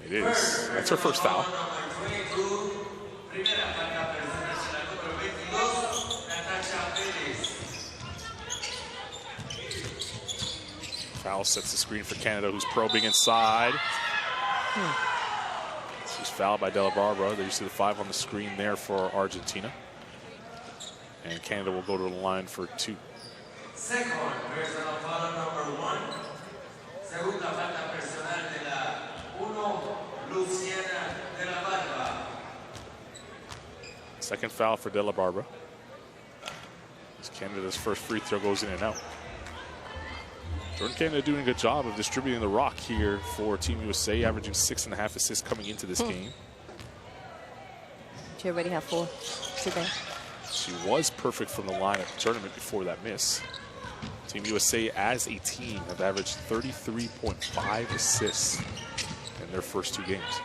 It is. That's her first foul. Foul sets the screen for Canada, who's probing inside. She's fouled by Della Barbara. There you see the 5 on the screen there for Argentina. And Canada will go to the line for 2. Second, personal foul number 1. Segunda falta personal de la 1, Luciana de la Barba. Second foul for Della Barbara. As Canada's first free throw goes in and out. Jordan Canada doing a good job of distributing the rock here for Team USA, averaging 6.5 assists coming into this game. She already have 4 today. She was perfect from the line at the tournament before that miss. Team USA as a team have averaged 33.5 assists in their first 2 games.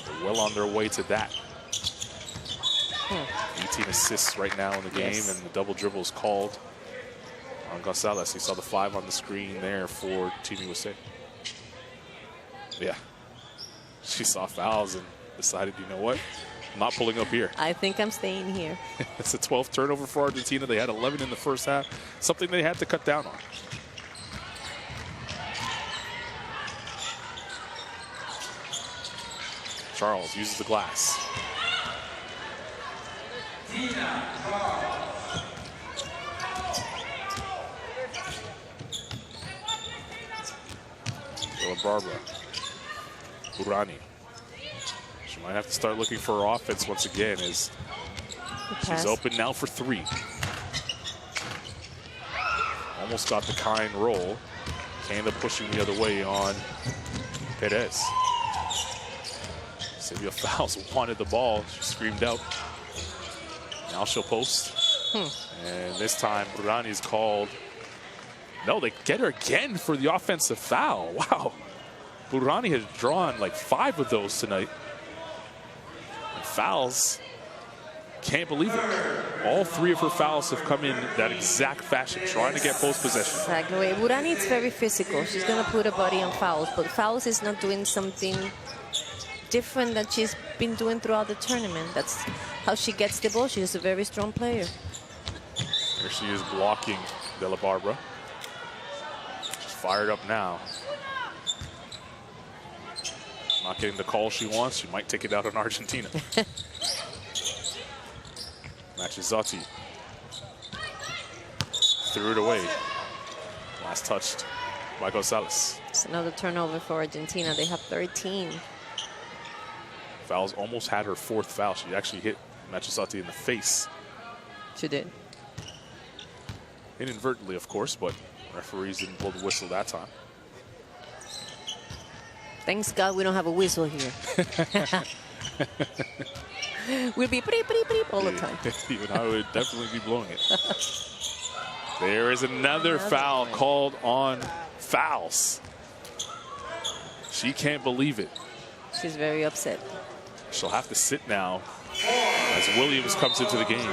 They're well on their way to that. 18 assists right now in the game, and the double dribble is called on Gonzalez. You saw the 5 on the screen there for Team USA. Yeah, she saw fouls and decided, you know what? I'm not pulling up here. I think I'm staying here. It's a 12th turnover for Argentina. They had 11 in the first half, something they had to cut down on. Charles uses the glass. Barbara. Burani. She might have to start looking for her offense once again as she's open now for 3. Almost got the kind roll. Canada pushing the other way on Perez. Sylvia Fowles wanted the ball. She screamed out. Now she'll post. And this time Burani is called. No, they get her again for the offensive foul. Wow. Burani has drawn like 5 of those tonight. And fouls, can't believe it. All 3 of her fouls have come in that exact fashion, trying to get post possession. Exactly. Burani is very physical. She's going to put her body on fouls, but fouls is not doing something different that she's been doing throughout the tournament. That's how she gets the ball. She's a very strong player. Here she is blocking De La Barbara. She's fired up now. Not getting the call she wants. She might take it out on Argentina. Machizotti threw it away. Last touched by Gonzalez. It's another turnover for Argentina. They have 13. Fouls almost had her 4th foul. She actually hit Machizotti in the face. She did. Inadvertently, of course, but referees didn't blow the whistle that time. Thanks God we don't have a whistle here. We'll be pretty all the time. Even I would definitely be blowing it. There is another foul called on fouls. She can't believe it. She's very upset. She'll have to sit now as Williams comes into the game.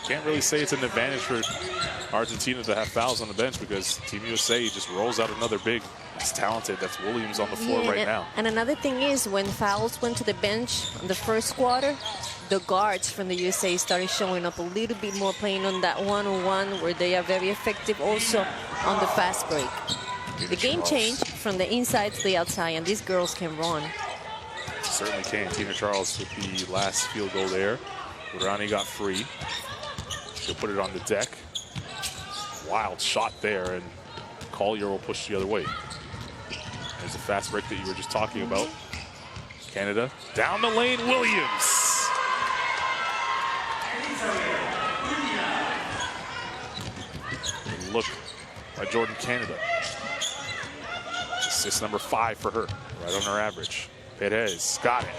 Can't really say it's an advantage for Argentina to have fouls on the bench because Team USA just rolls out another big. That's talented. That's Williams on the floor right now. And another thing is when fouls went to the bench in the first quarter, the guards from the USA started showing up a little bit more, playing on that one-on-one where they are very effective also on the fast break. The game changed from the inside to the outside, and these girls can run. Certainly can. Tina Charles with the last field goal there. Burani got free. She'll put it on the deck. Wild shot there, and Collier will push the other way. There's the fast break that you were just talking about. Canada down the lane, Williams. Look by Jordan Canada. Assist number 5 for her, right on her average. Perez got it.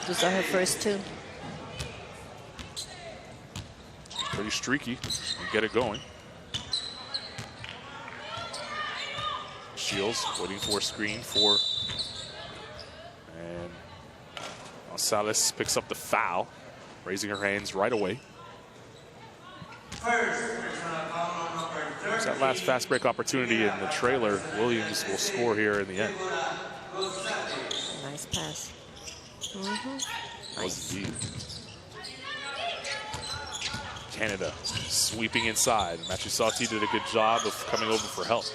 Those are her first 2. Pretty streaky. Get it going. Shields waiting for a screen for. And Gonzalez picks up the foul, raising her hands right away. There's that last fast break opportunity in the trailer. Williams will score here in the end. Nice pass. Nice. Indeed. Canada sweeping inside. Machizotti did a good job of coming over for help.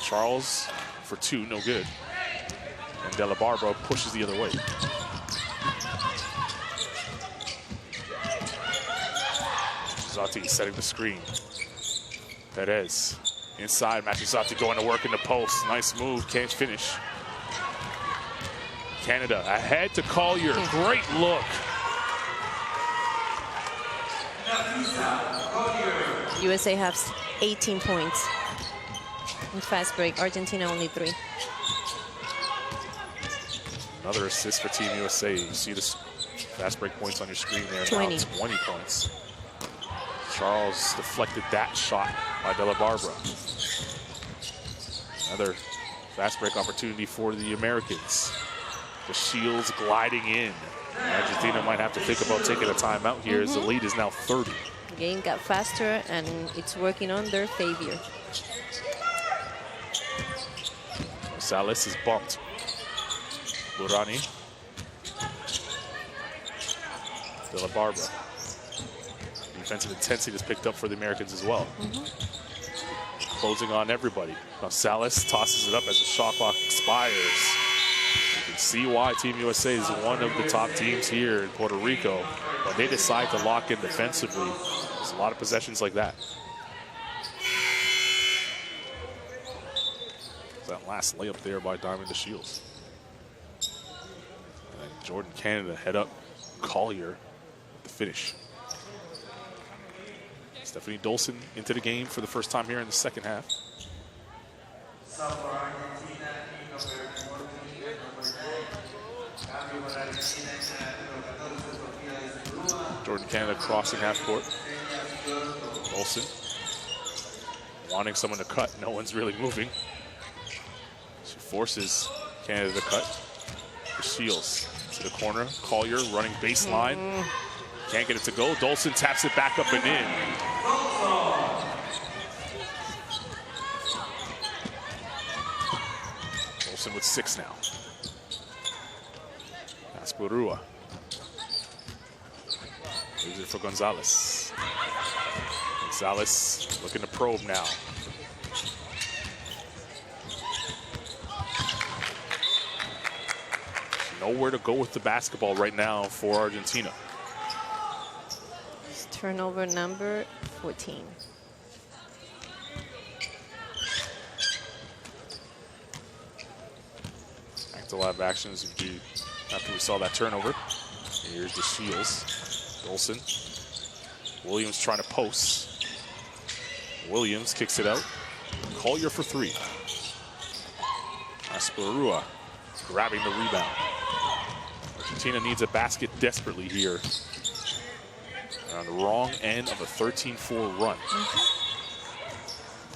Charles for 2, no good. And De La Barbara pushes the other way. Machizotti setting the screen. Perez inside. Machizotti going to work in the post. Nice move, can't finish. Canada ahead to Collier. Great look. USA has 18 points in fast break. Argentina only 3. Another assist for Team USA. You see the fast break points on your screen there. 20. Now 20 points. Charles deflected that shot by De La Barbara. Another fast break opportunity for the Americans. The Shields gliding in. Argentina might have to think about taking a timeout here as the lead is now 30. The game got faster and it's working on their favor. Gonzalez is bumped. Burani. De La Barbara. Defensive intensity is picked up for the Americans as well. Closing on everybody. Gonzalez tosses it up as the shot clock expires. You can see why Team USA is one of the top teams here in Puerto Rico. When they decide to lock in defensively, there's a lot of possessions like that. That last layup there by Diamond DeShields. And Jordan Canada head up Collier at the finish. Stephanie Dolson into the game for the first time here in the second half. Jordan Canada crossing half court. Olsen wanting someone to cut. No one's really moving. She forces Canada to cut. Shields to the corner. Collier running baseline. Can't get it to go. Dolson taps it back up and in. Dolson with 6 now. Asperua. Leaves it for Gonzalez. Gonzalez looking to probe now. Nowhere to go with the basketball right now for Argentina. It's turnover number 14. Back to live actions after we saw that turnover. Here's the Shields. Dolson. Williams trying to post. Williams kicks it out. Collier for 3. Asperua grabbing the rebound. Argentina needs a basket desperately here. They're on the wrong end of a 13-4 run.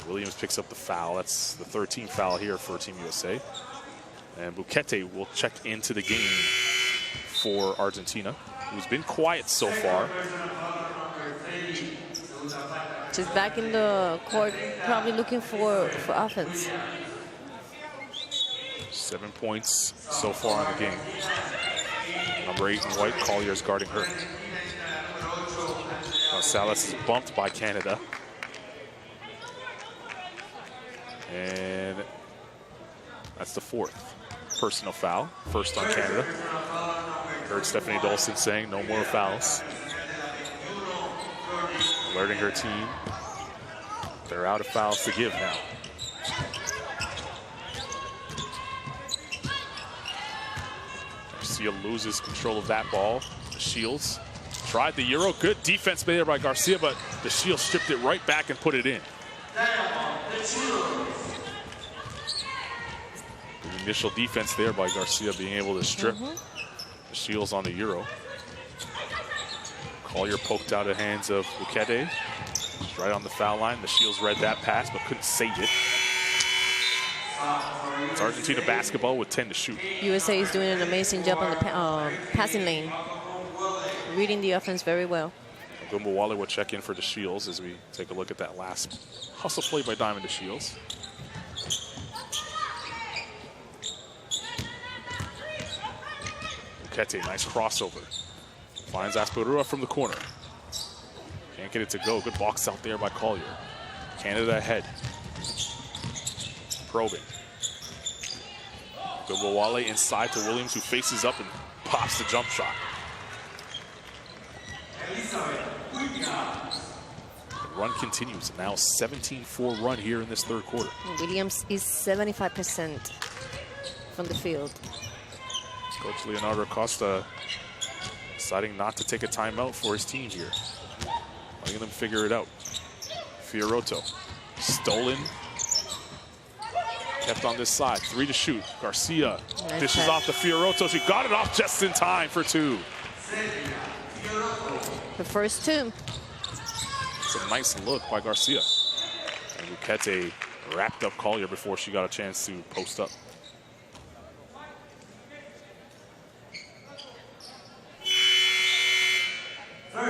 Williams picks up the foul. That's the 13th foul here for Team USA. And Buquete will check into the game for Argentina, who's been quiet so far. Just back in the court, probably looking for offense. 7 points so far in the game. Number 8 in white, Collier's guarding her. Salas is bumped by Canada. And that's the 4th personal foul. First on Canada. Heard Stephanie Dolson saying no more fouls. Alerting her team. They're out of fouls to give now. Garcia loses control of that ball. The Shields tried the Euro. Good defense made there by Garcia, but the Shields stripped it right back and put it in. The initial defense there by Garcia being able to strip the Shields on the Euro. Collier poked out of the hands of Buquete. Right on the foul line. The Shields read that pass, but couldn't save it. It's Argentina basketball with 10 to shoot. USA is doing an amazing job on the passing lane. Reading the offense very well. Gumbawale will check in for the Shields as we take a look at that last hustle play by Diamond to Shields. Buquete, nice crossover. Finds Asperua from the corner. Can't get it to go. Good box out there by Collier. Canada ahead. Probing. Gumbawale inside to Williams, who faces up and pops the jump shot. The run continues. Now 17-4 run here in this 3rd quarter. Williams is 75% from the field. Coach Leonardo Acosta deciding not to take a timeout for his team here. Letting them figure it out. Fiorotto. Stolen. Kept on this side. 3 to shoot. Garcia dishes off to Fiorotto. She got it off just in time for 2. The first 2. It's a nice look by Garcia. And Buquete wrapped up Collier before she got a chance to post up.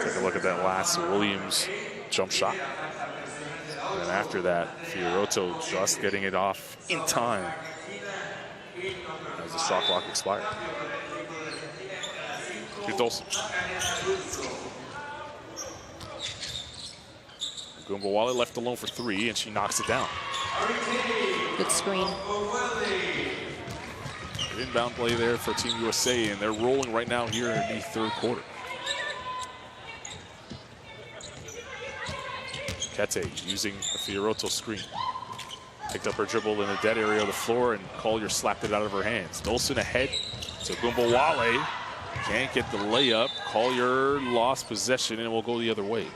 Take a look at that last Williams jump shot. And after that, Fiorotto just getting it off in time as the shot clock expired. Here's Dolson. Gumbawale left alone for 3, and she knocks it down. Good screen. Good inbound play there for Team USA, and they're rolling right now here in the 3rd quarter. Kete using a Fiorotto screen. Picked up her dribble in the dead area of the floor, and Collier slapped it out of her hands. Dolson ahead to Gumbawale. Can't get the layup. Collier lost possession, and will go the other way.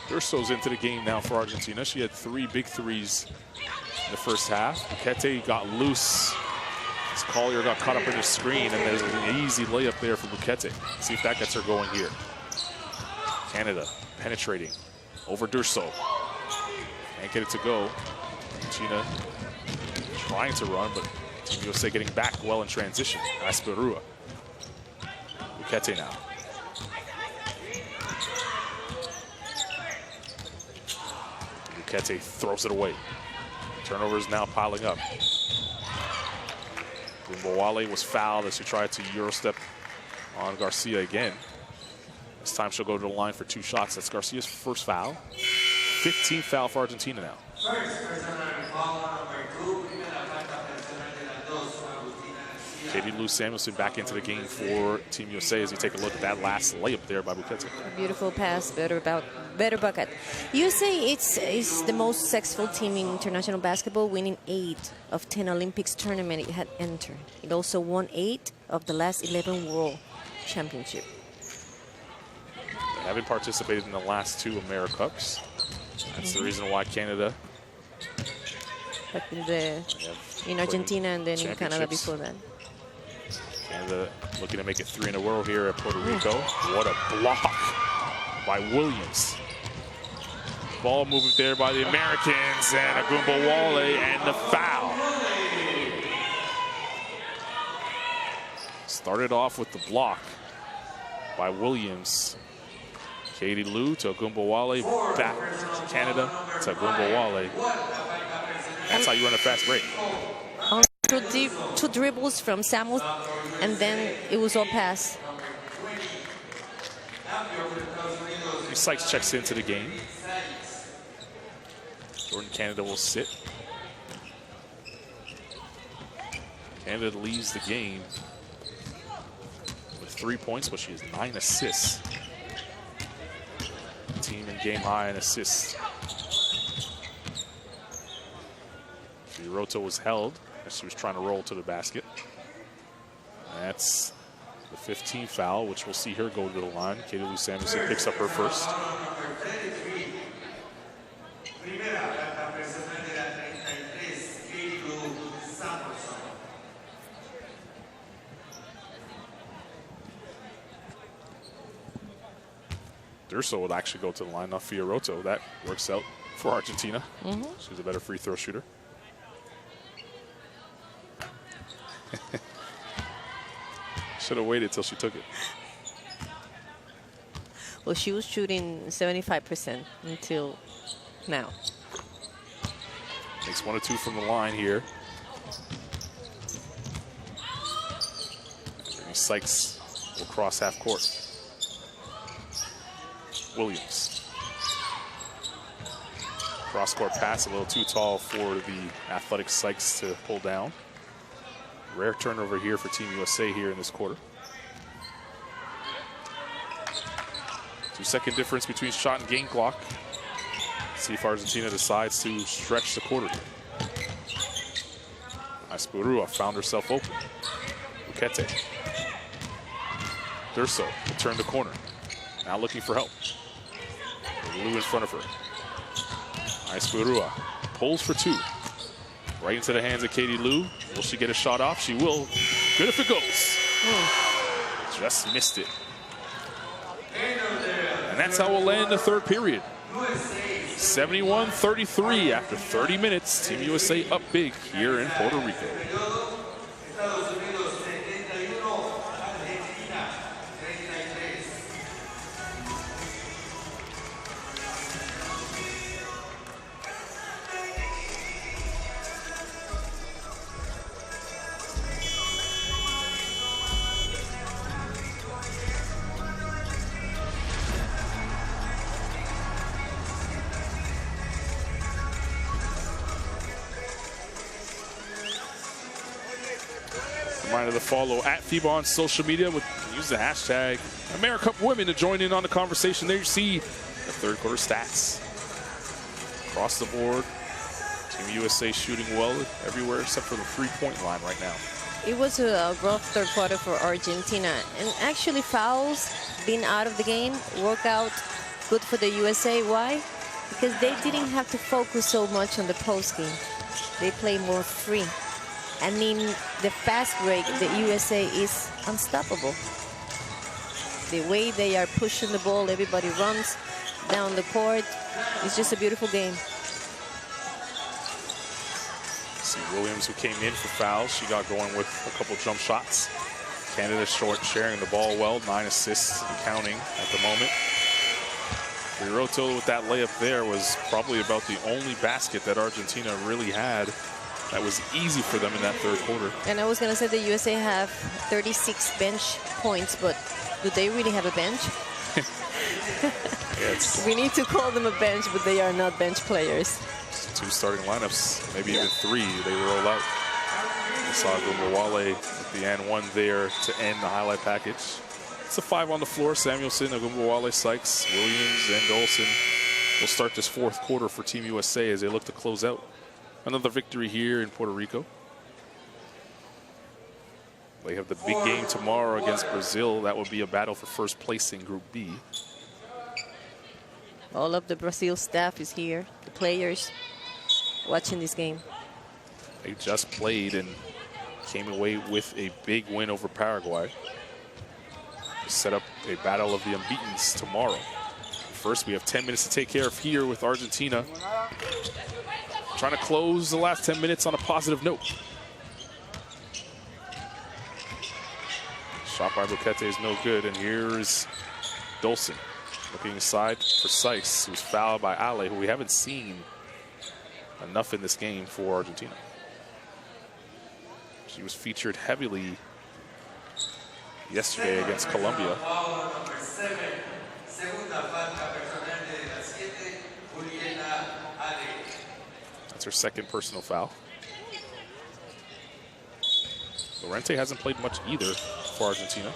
Durso's into the game now for Argentina. She had 3 big threes in the first half. Buquete got loose as Collier got caught up in the screen, and there's an easy layup there for Buquete. See if that gets her going here. Canada penetrating over Durso. Can't get it to go. Argentina trying to run, but Team USA getting back well in transition. Asperua. Buquete now. Buquete throws it away. Turnovers now piling up. Gumbawale was fouled as she tried to Eurostep on Garcia again. This time she'll go to the line for 2 shots. That's Garcia's first foul. 15th foul for Argentina now. Katie Lou Samuelson back into the game for Team USA as you take a look at that last layup there by Buquete. Beautiful pass, better bucket. USA is the most successful team in international basketball, winning 8 of 10 Olympics tournament it had entered. It also won 8 of the last 11 World Championship. They haven't participated in the last 2 AmeriCups. That's the reason why Canada. But in Argentina and then in Canada before that. Canada looking to make it 3 in a row here at Puerto Rico. What a block by Williams. Ball movement there by the Americans, and Agumbawale and the foul. Started off with the block by Williams. Katie Lou to Agumbawale, back to Canada to Agumbawale. That's how you run a fast break. 2 dribbles from Samuel, and then it was all pass. Sykes checks into the game. Jordan Canada will sit. Canada leads the game with 3 points, but she has 9 assists. Team in game high in assists. Hiroto was held as she was trying to roll to the basket. That's the 15th foul, which we'll see her go to the line. Katie Lou Samuelson picks up her first. Durso would actually go to the line, not Fiorotto. That works out for Argentina. She's a better free throw shooter. Should have waited till she took it. Well, she was shooting 75% until now. Makes 1 or 2 from the line here. Sykes will cross half court. Williams. Cross-court pass, a little too tall for the athletic Sykes to pull down. Rare turnover here for Team USA here in this quarter. 2-second difference between shot and game clock. See if Argentina decides to stretch the quarter here. Asperua found herself open. Buquete. Durso will turn the corner. Now looking for help. Lou in front of her. Asperua pulls for 2. Right into the hands of Katie Lou. Will she get a shot off? She will. Good if it goes. Just missed it. And that's how we'll end the 3rd period. 71-33 after 30 minutes. Team USA up big here in Puerto Rico. Reminder to follow at FIBA on social media. Use the hashtag AmeriCup Women to join in on the conversation. There you see the 3rd quarter stats. Across the board, Team USA shooting well everywhere except for the 3-point line right now. It was a rough 3rd quarter for Argentina. And actually fouls being out of the game work out good for the USA. Why? Because they didn't have to focus so much on the post game. They play more free. And in the fast break, the USA is unstoppable. The way they are pushing the ball, everybody runs down the court. It's just a beautiful game. See Williams, who came in for fouls. She got going with a couple jump shots. Canada short, sharing the ball well. 9 assists and counting at the moment. Hiroto with that layup there was probably about the only basket that Argentina really had that was easy for them in that third quarter. And I was going to say the USA have 36 bench points, but do they really have a bench? Yeah, we need to call them a bench, but they are not bench players. 2 starting lineups, maybe even 3, they roll out. We saw Agumbawale with the and 1 there to end the highlight package. It's a 5 on the floor. Samuelson, Agumbawale, Sykes, Williams, and Olsen will start this fourth quarter for Team USA as they look to close out another victory here in Puerto Rico. They have the big game tomorrow against Brazil. That will be a battle for first place in Group B. All of the Brazil staff is here, the players watching this game. They just played and came away with a big win over Paraguay. To set up a battle of the unbeatens tomorrow. First, we have 10 minutes to take care of here with Argentina. Trying to close the last 10 minutes on a positive note. Shot by Buquete is no good, and here's Dolson looking inside for Sykes, who's fouled by Ale, who we haven't seen enough in this game for Argentina. She was featured heavily yesterday against Colombia. That's her second personal foul. Lorente hasn't played much either for Argentina.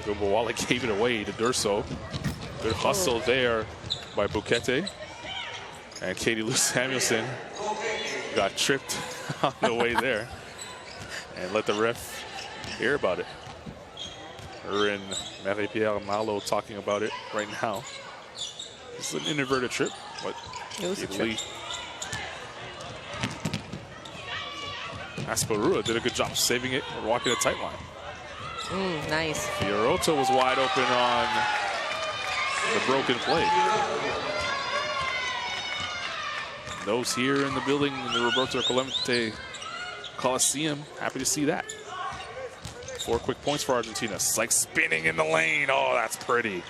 Agumbawale gave it away to Durso. Good hustle there by Buquete. And Katie Lou Samuelson got tripped on the way there and let the ref hear about it. Her and Marie-Pierre Malo talking about it right now. It's an inadvertent trip, but it was a trip. Asperua did a good job saving it and walking a tight line. Nice. Fiorotto was wide open on the broken play. Those here in the building in the Roberto Clemente Coliseum, happy to see that. 4 quick points for Argentina. Sykes spinning in the lane. Oh, that's pretty.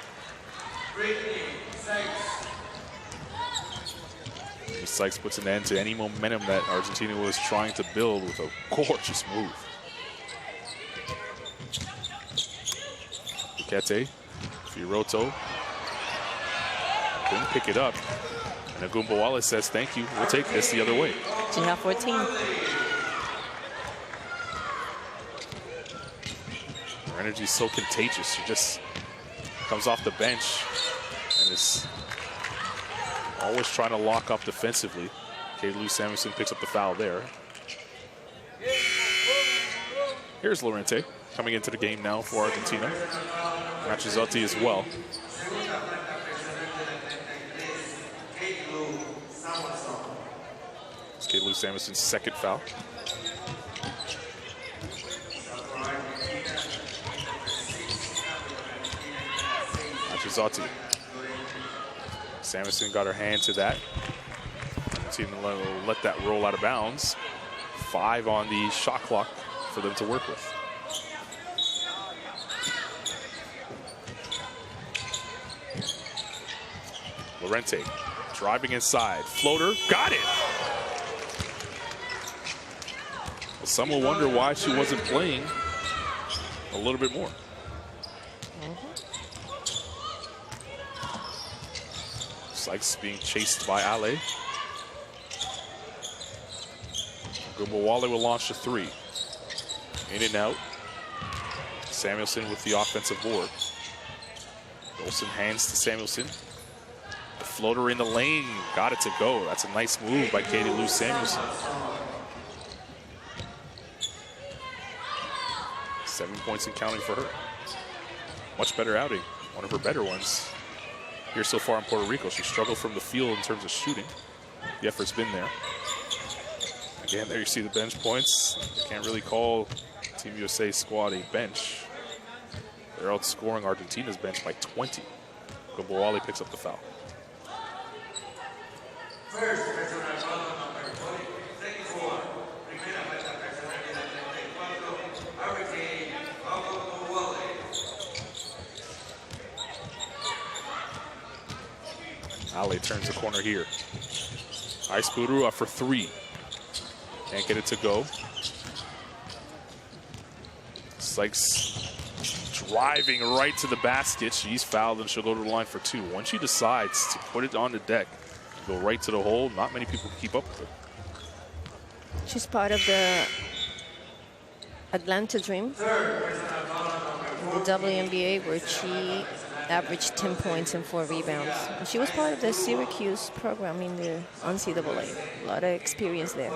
Sykes puts an end to any momentum that Argentina was trying to build with a gorgeous move. Buquete, Fiorotto couldn't pick it up. And Agumbawale says, thank you, we'll take this the other way. She have 14. Her energy is so contagious. She just comes off the bench and is always trying to lock up defensively. Katie Lou Samuelson picks up the foul there. Here's Lorente coming into the game now for Argentina. Machizotti as well. It's Katie Lou Samuelson's second foul. Machizotti. Samuelson got her hand to that. Argentina let that roll out of bounds. 5 on the shot clock for them to work with. Lorente driving inside. Floater, got it! Well, some will wonder why she wasn't playing a little bit more. Sykes being chased by Ale. Agumbawale will launch the 3. In and out. Samuelson with the offensive board. Olsen hands to Samuelson. The floater in the lane. Got it to go. That's a nice move by Katie Lou Samuelson. 7 points and counting for her. Much better outing one of her better ones here so far in Puerto Rico. She struggled from the field in terms of shooting. The effort's been there. Again, there you see the bench points. Can't really call Team USA squad a bench. They're outscoring Argentina's bench by 20. Ogunbowale picks up the foul. First, personal foul number 34. Primera falta personal de la 34. Hurricane, Ogunbowale. Ale turns the corner here. Aizpurua for 3. Can't get it to go. Sykes driving right to the basket. She's fouled and she'll go to the line for 2. Once she decides to put it on the deck, go right to the hole, not many people can keep up with it. She's part of the Atlanta Dream in the WNBA, where she averaged 10 points and 4 rebounds. And she was part of the Syracuse program in the NCAA. A lot of experience there.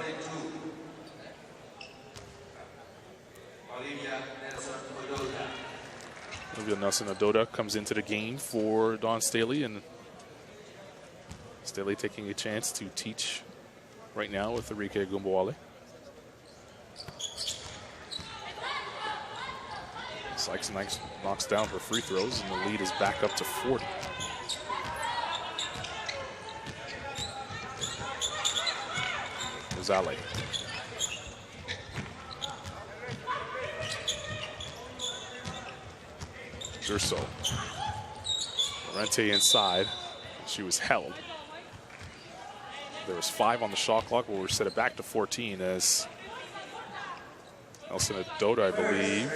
Olivia Nelson-Ododa comes into the game for Dawn Staley, and Staley taking a chance to teach right now with Enrique Ogunbowale. Sykes knocks down her free throws, and the lead is back up to 40. There's Ale. Durso. Rente inside. She was held. There was 5 on the shot clock. We'll set it back to 14 as Nelson-Ododa, I believe,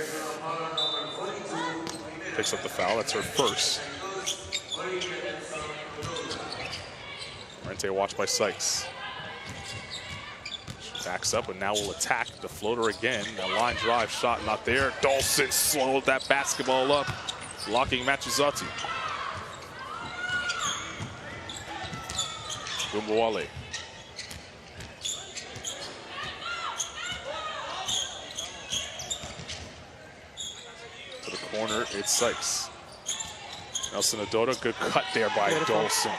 picks up the foul. That's her first. Rente watched by Sykes. She backs up and now will attack the floater again. A line drive shot not there. Dawson slowed that basketball up, blocking Machizotti. Ogunbowale. To the corner, it's Sykes. Nelson-Ododa, good cut there by Dawson.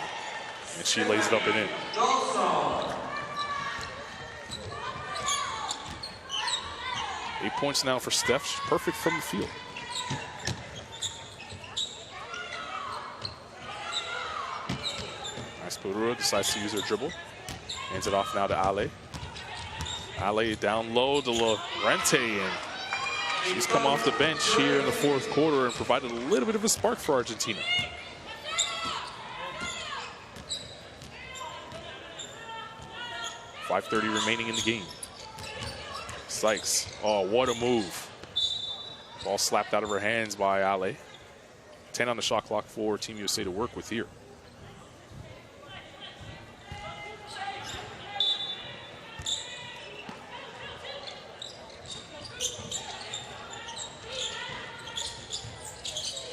And she lays it up and in. 8 points now for Steph. She's perfect from the field. Aizpurua decides to use her dribble. Hands it off now to Ale. Ale down low to Rente, and she's come off the bench here in the 4th quarter and provided a little bit of a spark for Argentina. .5:30 remaining in the game. Sykes, oh, what a move. Ball slapped out of her hands by Ale. 10 on the shot clock for Team USA to work with here.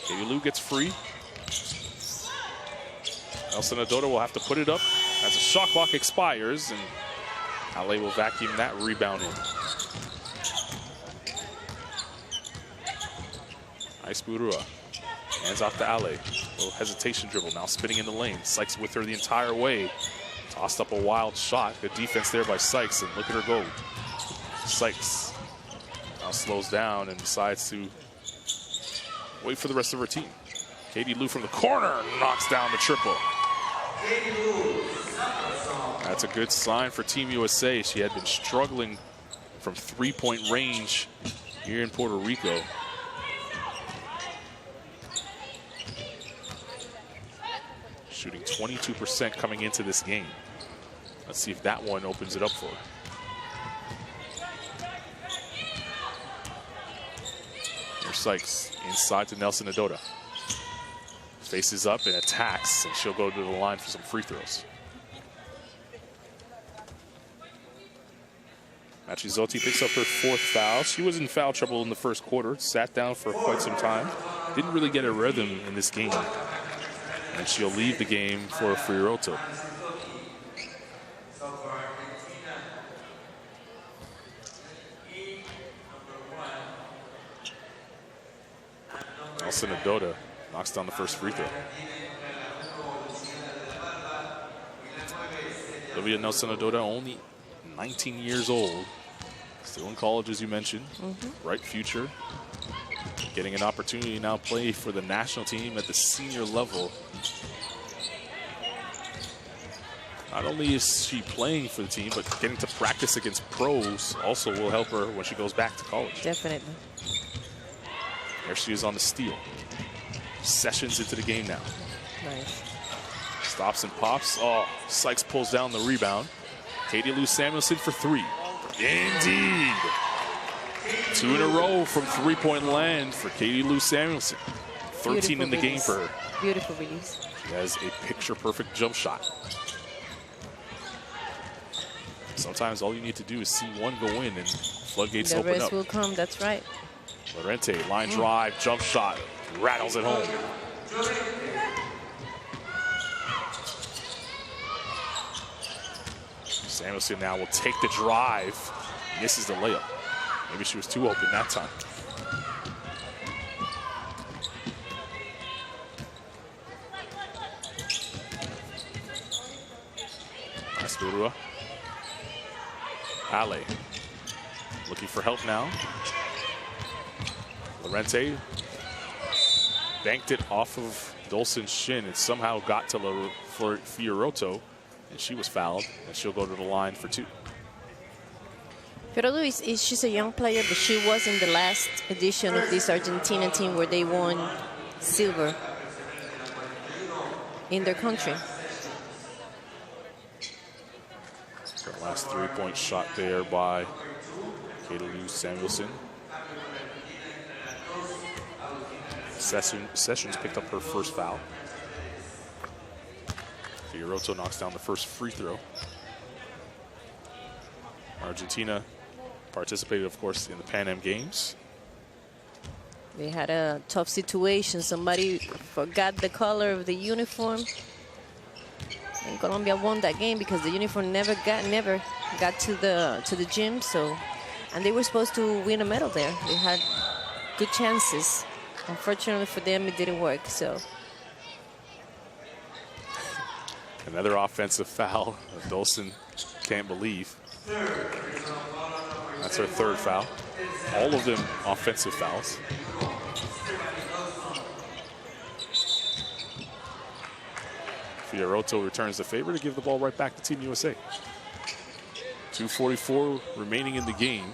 Katie Lou gets free. Nelson-Ododa will have to put it up as the shot clock expires, and Ale will vacuum that rebound in. Aizpurua hands off to Ale. Little hesitation dribble, now spinning in the lane. Sykes with her the entire way. Tossed up a wild shot. Good defense there by Sykes, and look at her go. Sykes now slows down and decides to wait for the rest of her team. Katie Lou from the corner knocks down the triple. That's a good sign for Team USA. She had been struggling from 3-point range here in Puerto Rico. Shooting 22% coming into this game. Let's see if that one opens it up for her. Here's Sykes inside to Nelson-Ododa. Faces up and attacks, and she'll go to the line for some free throws. Machizotti picks up her 4th foul. She was in foul trouble in the 1st quarter, sat down for quite some time. Didn't really get a rhythm in this game. And she'll leave the game for a free roto. Nelson-Ododa knocks down the first free throw. Olivia Nelson-Ododa, only 19 years old. Still in college, as you mentioned. Bright future. Getting an opportunity to now play for the national team at the senior level. Not only is she playing for the team, but getting to practice against pros also will help her when she goes back to college. Definitely. There she is on the steal. Sessions into the game now. Nice. Stops and pops. Oh, Sykes pulls down the rebound. Katie Lou Samuelson for three. Indeed. 2 in a row from three-point land for Katie Lou Samuelson. 13 Beautiful in the game release. for her. Beautiful release. She has a picture-perfect jump shot. Sometimes all you need to do is see one go in and floodgates The open rest up. will come, that's right. Lorente, line drive, jump shot, rattles it home. Samuelson now will take the drive, misses the layup. Maybe she was too open that time. Asturua. Ale looking for help now. Lorente banked it off of Dolson's shin and somehow got to Fiorotto, and she was fouled, and she'll go to the line for 2. Fiorotto she's a young player, but she was in the last edition of this Argentina team where they won silver in their country. Her last three-point shot there by Katie Lou Samuelson. Sessions picked up her first foul. Fiorotto knocks down the first free throw. Argentina participated, of course, in the Pan Am Games. They had a tough situation. Somebody forgot the color of the uniform. And Colombia won that game because the uniform never got to the gym. So, and they were supposed to win a medal there. They had good chances. Unfortunately for them, it didn't work. So another offensive foul. Dolson can't believe. That's her third foul. All of them offensive fouls. Fiorotto returns the favor to give the ball right back to Team USA. 2:44 remaining in the game.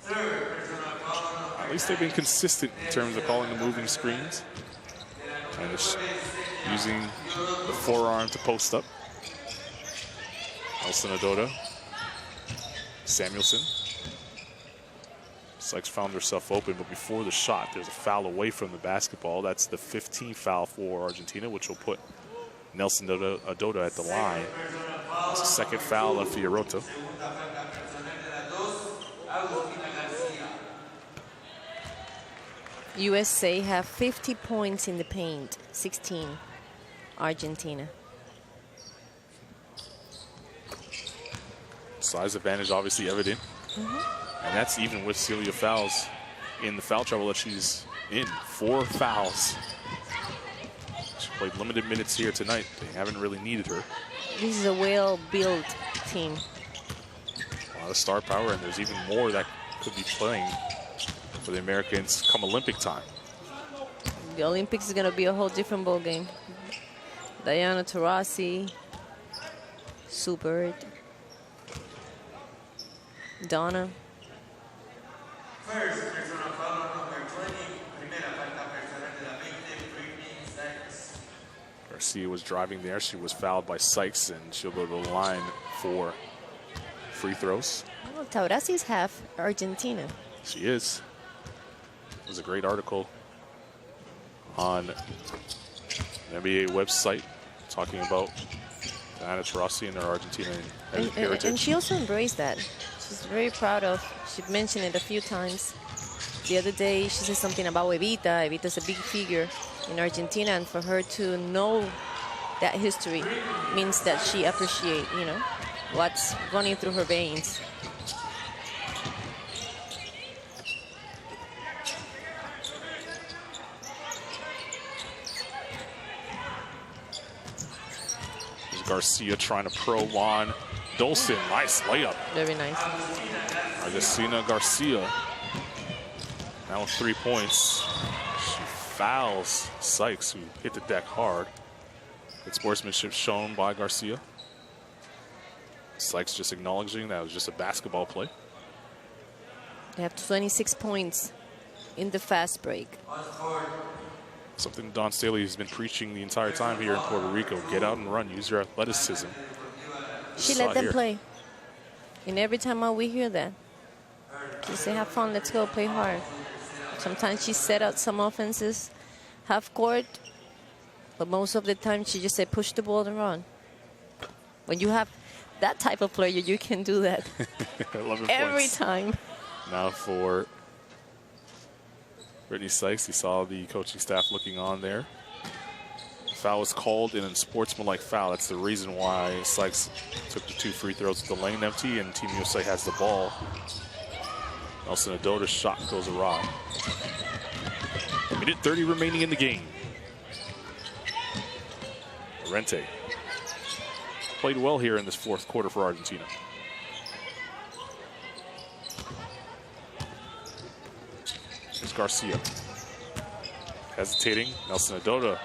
At least they've been consistent in terms of calling the moving screens. And using the forearm to post up. Nelson-Ododa. Samuelson. Sykes found herself open, but before the shot, there's a foul away from the basketball. That's the 15th foul for Argentina, which will put Nelson-Ododa at the line. That's the second foul of Fiorotto. USA have 50 points in the paint, 16 Argentina. Size advantage obviously evident. And that's even with Celia fouls in the foul trouble that she's in. 4 fouls. She played limited minutes here tonight. They haven't really needed her. This is a well-built team. A lot of star power, and there's even more that could be playing for the Americans come Olympic time. The Olympics is going to be a whole different ball game. Diana Taurasi, Subert, Donna. Garcia was driving there. She was fouled by Sykes, and she'll go to the line for free throws. Well, Taurasi is half Argentina. She is. It was a great article on the NBA website talking about Diana Taurasi and her Argentinian heritage. And she also embraced that. She's very proud of. She mentioned it a few times. The other day, she said something about Evita. Evita's a big figure in Argentina, and for her to know that history means that she appreciates, you know, what's running through her veins. Garcia trying to probe on Dolson. Nice layup. Very nice. Argentina Garcia now with 3 points. She fouls Sykes, who hit the deck hard. Good sportsmanship shown by Garcia. Sykes just acknowledging that it was just a basketball play. They have 26 points in the fast break. Something Don Staley has been preaching the entire time here in Puerto Rico. Get out and run. Use your athleticism. She let them play. And every time we hear that, she say, have fun, let's go, play hard. Sometimes she set out some offenses, half court, but most of the time she just said, push the ball and run. When you have that type of player, you can do that 11 every points. time. Now for Brittany Sykes, you saw the coaching staff looking on there. Foul was called in a sportsmanlike foul. That's the reason why Sykes took the 2 free throws with the lane empty, and Team USA has the ball. Nelson Adota's shot goes awry. Minute 30 remaining in the game. Llorente played well here in this 4th quarter for Argentina. Here's Garcia. Hesitating. Nelson Adota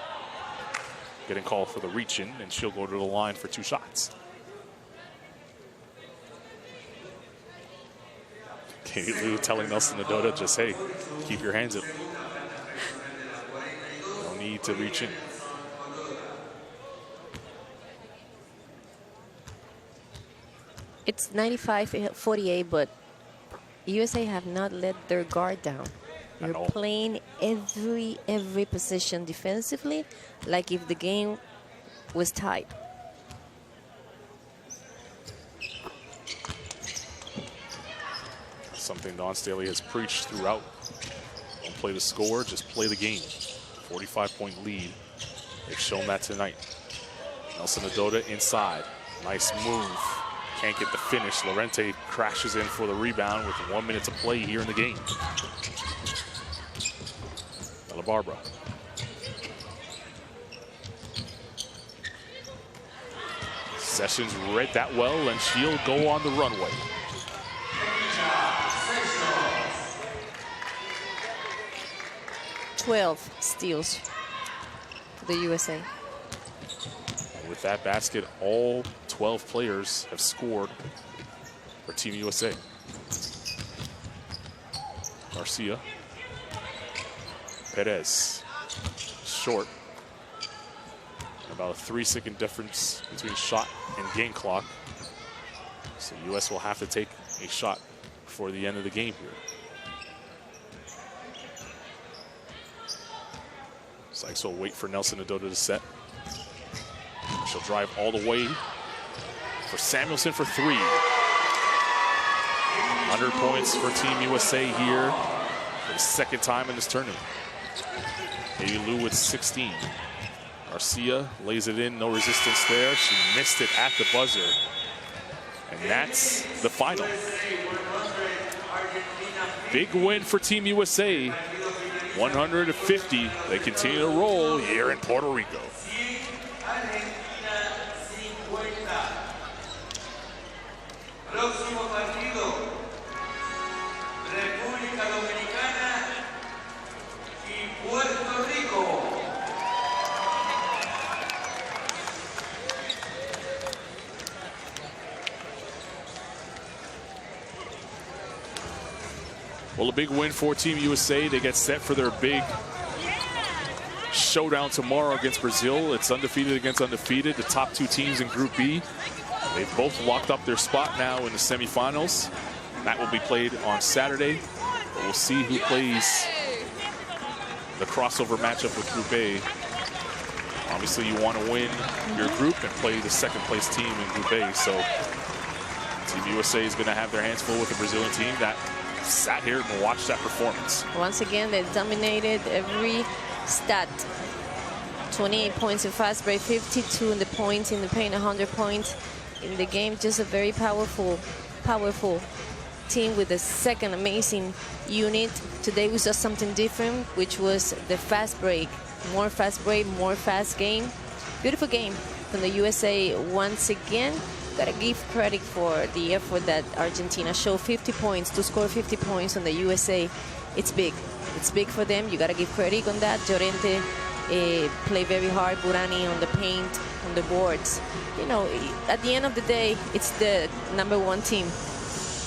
getting called for the reach-in, and she'll go to the line for 2 shots. Katie Lou telling Nelson Adota, just, hey, keep your hands up. No need to reach in. It's 95-48, but USA have not let their guard down. They're playing every position defensively, like if the game was tied. Something Don Staley has preached throughout. Don't play the score, just play the game. 45-point lead. They've shown that tonight. Nelson Adota inside. Nice move. Can't get the finish. Llorente crashes in for the rebound with 1 minute to play here in the game. Bella Barbara. Sessions read that well, and she'll go on the runway. Twelve steals for the USA. With that basket, all 12 players have scored for Team USA. Garcia. Perez. Short. About a 3-second difference between shot and game clock. So US will have to take a shot before the end of the game here. Sykes will wait for Nelson Adota to set. She'll drive all the way for Samuelson for 3. 100 points for Team USA here for the 2nd time in this tournament. Katie Lou with 16. Garcia lays it in, no resistance there. She missed it at the buzzer. And that's the final. Big win for Team USA. 150. They continue to roll here in Puerto Rico. Próximo partido, República Dominicana y Puerto Rico. Well, a big win for Team USA. They get set for their big showdown tomorrow against Brazil. It's undefeated against undefeated. The top 2 teams in Group B. They've both locked up their spot now in the semifinals. That will be played on Saturday. But we'll see who plays the crossover matchup with Group A. Obviously, you want to win your group and play the 2nd place team in Group A. So Team USA is going to have their hands full with the Brazilian team that sat here and watched that performance. Once again, they dominated every stat. 28 points in fast break, 52 in the points in the paint, 100 points in the game. Just a very powerful team with a 2nd amazing unit. Today we saw something different, which was the fast break. More fast break, more fast game. Beautiful game. from the USA once again. Gotta give credit for the effort that Argentina showed. 50 points, to score 50 points on the USA. It's big. It's big for them. You gotta give credit on that. Llorente play very hard. Burani on the paint, on the boards. You know, at the end of the day, it's the #1 team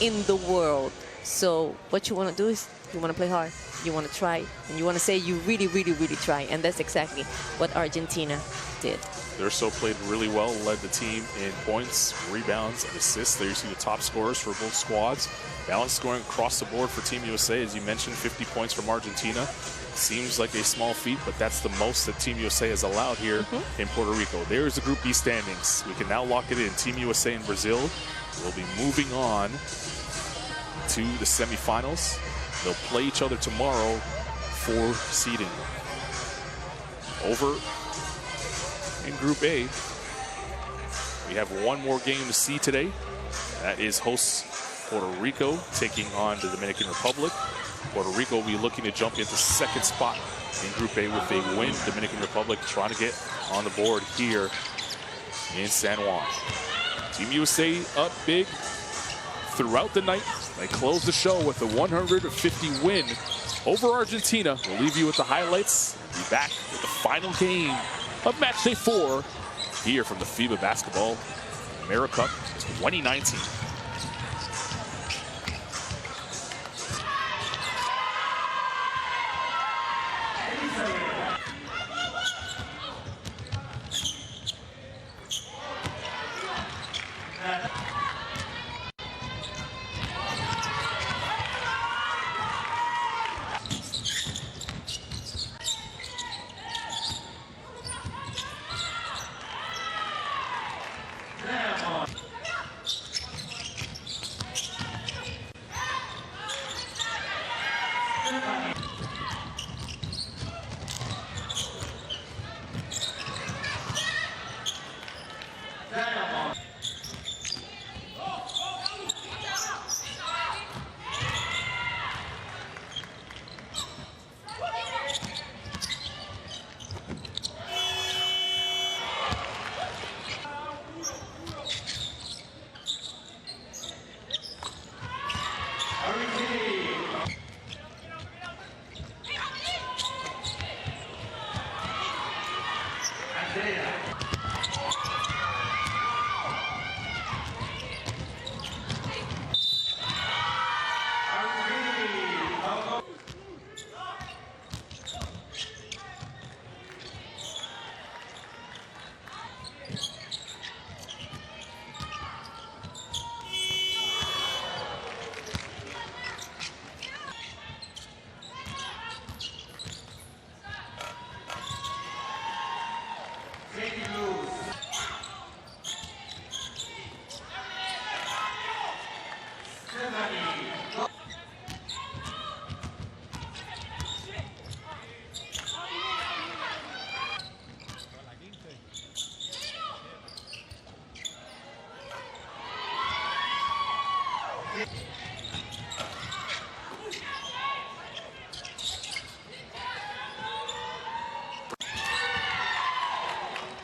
in the world. So what you want to do is you want to play hard. You want to try, and you want to say you really, really, really try. And that's exactly what Argentina did. Durso played really well, led the team in points, rebounds, and assists. There you see the top scorers for both squads. Balanced scoring across the board for Team USA. As you mentioned, 50 points from Argentina. Seems like a small feat, but that's the most that Team USA has allowed here in Puerto Rico. There's the Group B standings. We can now lock it in. Team USA and Brazil will be moving on to the semifinals. They'll play each other tomorrow for seeding. Over in Group A, we have one more game to see today. That is hosts Puerto Rico taking on the Dominican Republic. Puerto Rico will be looking to jump into second spot in Group A with a win. Dominican Republic trying to get on the board here in San Juan. Team USA up big throughout the night. They close the show with a 150 win over Argentina. We'll leave you with the highlights. Be back with the final game of Matchday 4 here from the FIBA Basketball AmeriCup 2019.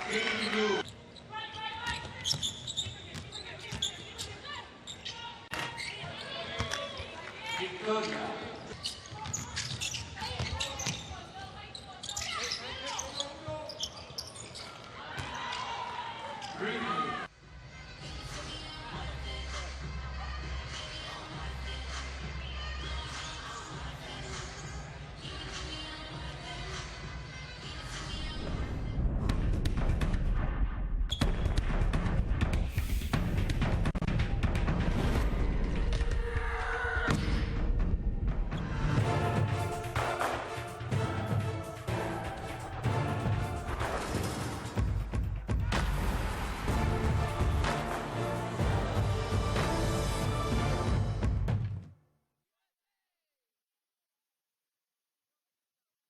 Thank you.